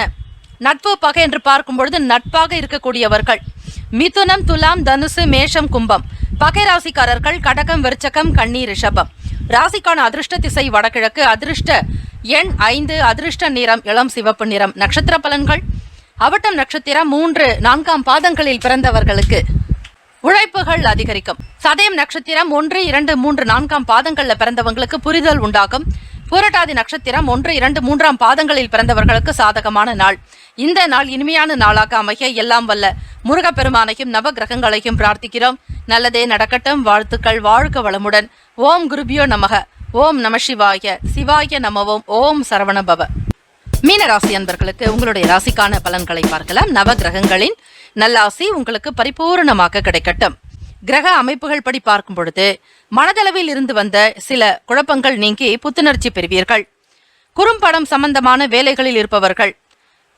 நட்பு பகை என்று பார்க்கும் பொழுது நட்பாக இருக்கக்கூடியவர்கள் மிதுனம், துலாம், தனுசு, மேஷம், கும்பம். பகை ராசிக்காரர்கள் கடகம், விருச்சகம், கன்னி, ரிஷபம். ராசிக்கான அதிர்ஷ்ட திசை வடகிழக்கு. அதிர்ஷ்ட எண் 5. அதிர்ஷ்ட நிறம் இளம் சிவப்பு நிறம். நட்சத்திர பலன்கள். அவிட்டம் நட்சத்திரம் 3, 4 பாதங்களில் பிறந்தவர்களுக்கு உழைப்புகள் அதிகரிக்கும். சதயம் நட்சத்திரம் 1, 2, 3, 4 பாதங்களில் பிறந்தவங்களுக்கு புரிதல் உண்டாகும். பூரட்டாதி நட்சத்திரம் 1, 2, 3 பாதங்களில் பிறந்தவர்களுக்கு சாதகமான நாள். இந்த நாள் இனிமையான நாளாக அமைய எல்லாம் வல்ல முருகப்பெருமானையும் நவ கிரகங்களையும் பிரார்த்திக்கிறோம். நல்லதே நடக்கட்டும். வாழ்த்துக்கள். வாழ்க வளமுடன். ஓம் குருபியோ நமக. ஓம் நம சிவாய. சிவாய நமவோம். ஓம் சரவணபவ. மீனராசி அன்பர்களுக்கு உங்களுடைய ராசிக்கான பலன்களை பார்க்கலாம். நவ கிரகங்களின் நல்லாசி உங்களுக்கு பரிபூர்ணமாக கிடைக்கட்டும். கிரக அமைப்புகள் படி பார்க்கும் பொழுது மனதளவில் இருந்து வந்த சில குழப்பங்கள் நீங்கி புத்துணர்ச்சி பெறுவீர்கள். குறும்படம் சம்பந்தமான வேலைகளில் இருப்பவர்கள்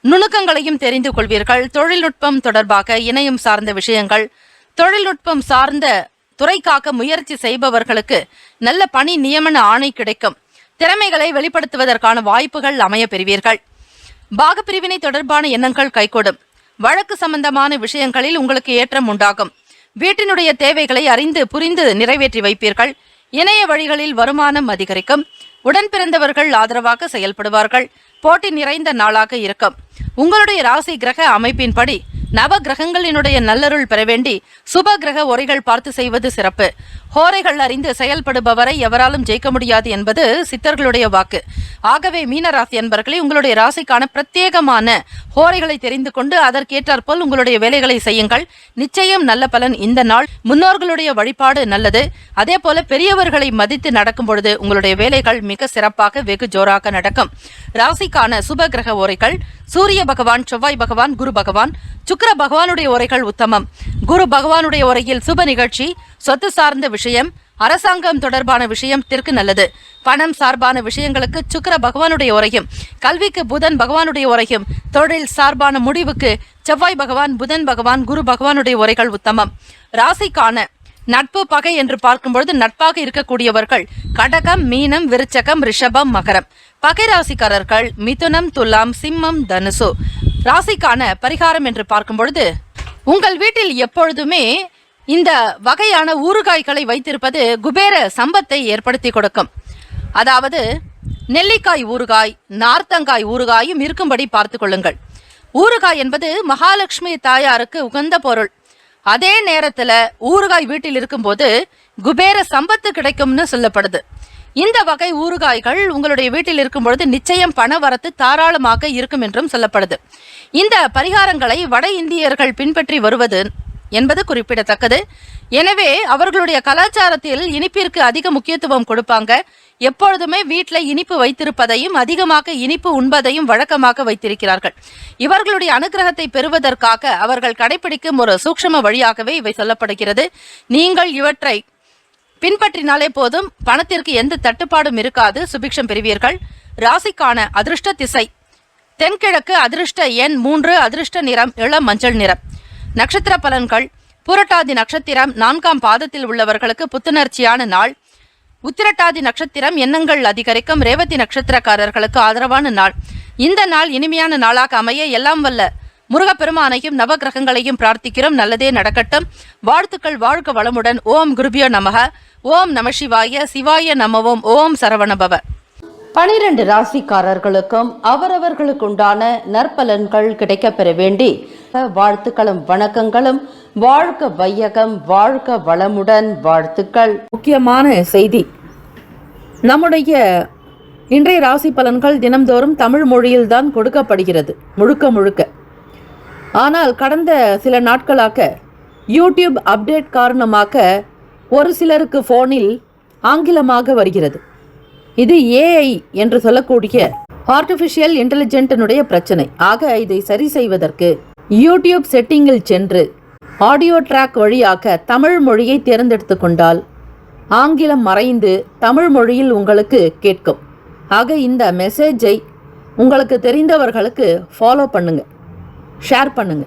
நுணுக்கங்களையும் தெரிந்து கொள்வீர்கள். தொழில்நுட்பம் தொடர்பாக இணையம் சார்ந்த விஷயங்கள், தொழில்நுட்பம் சார்ந்த துறைக்காக முயற்சி செய்பவர்களுக்கு நல்ல பணி நியமன ஆணை கிடைக்கும். திறமைகளை வெளிப்படுத்துவதற்கான வாய்ப்புகள் அமைய பெறுவீர்கள். பாகப்பிரிவினை தொடர்பான எண்ணங்கள் கைகூடும். வழக்கு சம்பந்தமான விஷயங்களில் உங்களுக்கு ஏற்றம் உண்டாகும். வீட்டினுடைய தேவைகளை அறிந்து புரிந்து நிறைவேற்றி வைப்பீர்கள். இணைய வழிகளில் வருமானம் அதிகரிக்கும். உடன் பிறந்தவர்கள் ஆதரவாக செயல்படுவார்கள். போட்டி நிறைந்த நாளாக இருக்கும். உங்களுடைய ராசி கிரக அமைப்பின்படி நவ கிரகங்களினுடைய நல்லருள் பெற வேண்டி சுப கிரக ஒரைகள் பார்த்து செய்வது சிறப்பு. ஹோரைகள் அறிந்து செயல்படுபவரை எவராலும் ஜெயிக்க முடியாது என்பது சித்தர்களுடைய வாக்கு. ஆகவே மீனராசி அன்பர்களே, உங்களுடைய ராசிக்கான பிரத்யேகமான ஹோரைகளை தெரிந்து கொண்டு அதற்கேற்றாற்போல் உங்களுடைய வேலைகளை செய்யுங்கள். நிச்சயம் நல்ல பலன். இந்த நாள் முன்னோர்களுடைய வழிபாடு நல்லது. அதே போல பெரியவர்களை மதித்து நடக்கும் பொழுது உங்களுடைய வேலைகள் மிக சிறப்பாக வெகு ஜோராக நடக்கும். ராசிக்கான சுப கிரக ஓரைகள் சூரிய பகவான், செவ்வாய் பகவான், குரு பகவான், சுக்கிர பகவானுடைய உரைகள் உத்தமம். குரு பகவானுடைய உரையில் சுப நிகழ்ச்சி, சொத்து சார்ந்த விஷயம், அரசாங்கம் தொடர்பான விஷயத்திற்கு நல்லது. பணம் சார்பான விஷயங்களுக்கு சுக்கிர பகவானுடைய உரையும், கல்விக்கு புதன் பகவானுடைய உரையும், தொழில் சார்பான முடிவுக்கு செவ்வாய் பகவான், புதன் பகவான், குரு பகவானுடைய உரைகள் உத்தமம். ராசிக்கான நட்பு பகை என்று பார்க்கும்பொழுது நட்பாக இருக்கக்கூடியவர்கள் கடகம், மீனம், விருச்சகம், ரிஷபம், மகரம். பகை ராசிக்காரர்கள் மிதுனம், துலாம், சிம்மம், தனுசு. ராசிக்கான பரிகாரம் என்று பார்க்கும் பொழுது உங்கள் வீட்டில் எப்பொழுதுமே இந்த வகையான ஊறுகாய்களை வைத்திருப்பது குபேர சம்பத்தை ஏற்படுத்தி கொடுக்கும். அதாவது நெல்லிக்காய் ஊறுகாய், நார்த்தங்காய் ஊறுகாயும் இருக்கும்படி பார்த்து கொள்ளுங்கள். ஊறுகாய் என்பது மகாலட்சுமி தாயாருக்கு உகந்த பொருள். அதே நேரத்துல ஊறுகாய் வீட்டில் இருக்கும்போது குபேர சம்பத்து கிடைக்கும்னு சொல்லப்படுது. இந்த வகை ஊறுகாய்கள் உங்களுடைய வீட்டில் இருக்கும் பொழுது நிச்சயம் பண வரத்து தாராளமாக இருக்கும் என்றும் சொல்லப்படுது. இந்த பரிகாரங்களை வட இந்தியர்கள் பின்பற்றி வருவது என்பது குறிப்பிடத்தக்கது. எனவே அவர்களுடைய கலாச்சாரத்தில் இனிப்பிற்கு அதிக முக்கியத்துவம் கொடுப்பாங்க. எப்பொழுதுமே வீட்டில் இனிப்பு வைத்திருப்பதையும் அதிகமாக இனிப்பு உண்பதையும் வழக்கமாக வைத்திருக்கிறார்கள். இவர்களுடைய அனுகிரகத்தை பெறுவதற்காக அவர்கள் கடைபிடிக்கும் ஒரு சூக்ஷ்ம வழியாகவே இவை சொல்லப்படுகிறது. நீங்கள் இவற்றை பின்பற்றினாலே போதும், பணத்திற்கு எந்த தட்டுப்பாடும் இருக்காது, சுபிக்ஷம் பெறுவீர்கள். ராசிக்கான அதிர்ஷ்ட திசை தென்கிழக்கு, அதிர்ஷ்ட எண் 3, அதிர்ஷ்ட நிறம் இளம் மஞ்சள் நிறம். நட்சத்திர பலன்கள்: புரட்டாதி நட்சத்திரம் 4ஆம் பாதத்தில் உள்ளவர்களுக்கு புத்துணர்ச்சியான நாள். உத்திரட்டாதி நட்சத்திரம் எண்ணங்கள் அதிகரிக்கும். ரேவதி நட்சத்திரக்காரர்களுக்கு ஆதரவான நாள். இந்த நாள் இனிமையான நாளாக அமைய எல்லாம் வல்ல முருகப்பெருமானையும் நவகிரகங்களையும் பிரார்த்திக்கிறோம். நல்லதே நடக்கட்டும். வாழ்த்துக்கள். வாழ்க வளமுடன். ஓம் குருபியோ நமக. ஓம் நம சிவாய. சிவாய நமவோம். ஓம் சரவணபவ. 12 ராசிக்காரர்களுக்கும் அவரவர்களுக்குண்டான நற்பலன்கள் கிடைக்கப்பெற வேண்டி வாழ்த்துக்களும் வணக்கங்களும். வாழ்க வையகம், வாழ்க வளமுடன். வாழ்த்துக்கள். முக்கியமான செய்தி, நம்முடைய இன்றைய ராசி பலன்கள் தினம்தோறும் தமிழ் மொழியில்தான் கொடுக்கப்படுகிறது முழுக்க முழுக்க. ஆனால் கடந்த சில நாட்களாக யூடியூப் அப்டேட் காரணமாக ஒரு சிலருக்கு ஃபோனில் ஆங்கிலமாக வருகிறது. இது ஏஐ என்று சொல்லக்கூடிய ஆர்டிஃபிஷியல் இன்டெலிஜென்ட்டினுடைய பிரச்சனை. ஆக இதை சரி செய்வதற்கு யூடியூப் செட்டிங்கில் சென்று ஆடியோ ட்ராக் வழியாக தமிழ் மொழியை தேர்ந்தெடுத்து கொண்டால் ஆங்கிலம் மறைந்து தமிழ் மொழியில் உங்களுக்கு கேட்கும். ஆக இந்த மெசேஜை உங்களுக்கு தெரிந்தவர்களுக்கு ஃபாலோ பண்ணுங்க, ஷேர் பண்ணுங்க.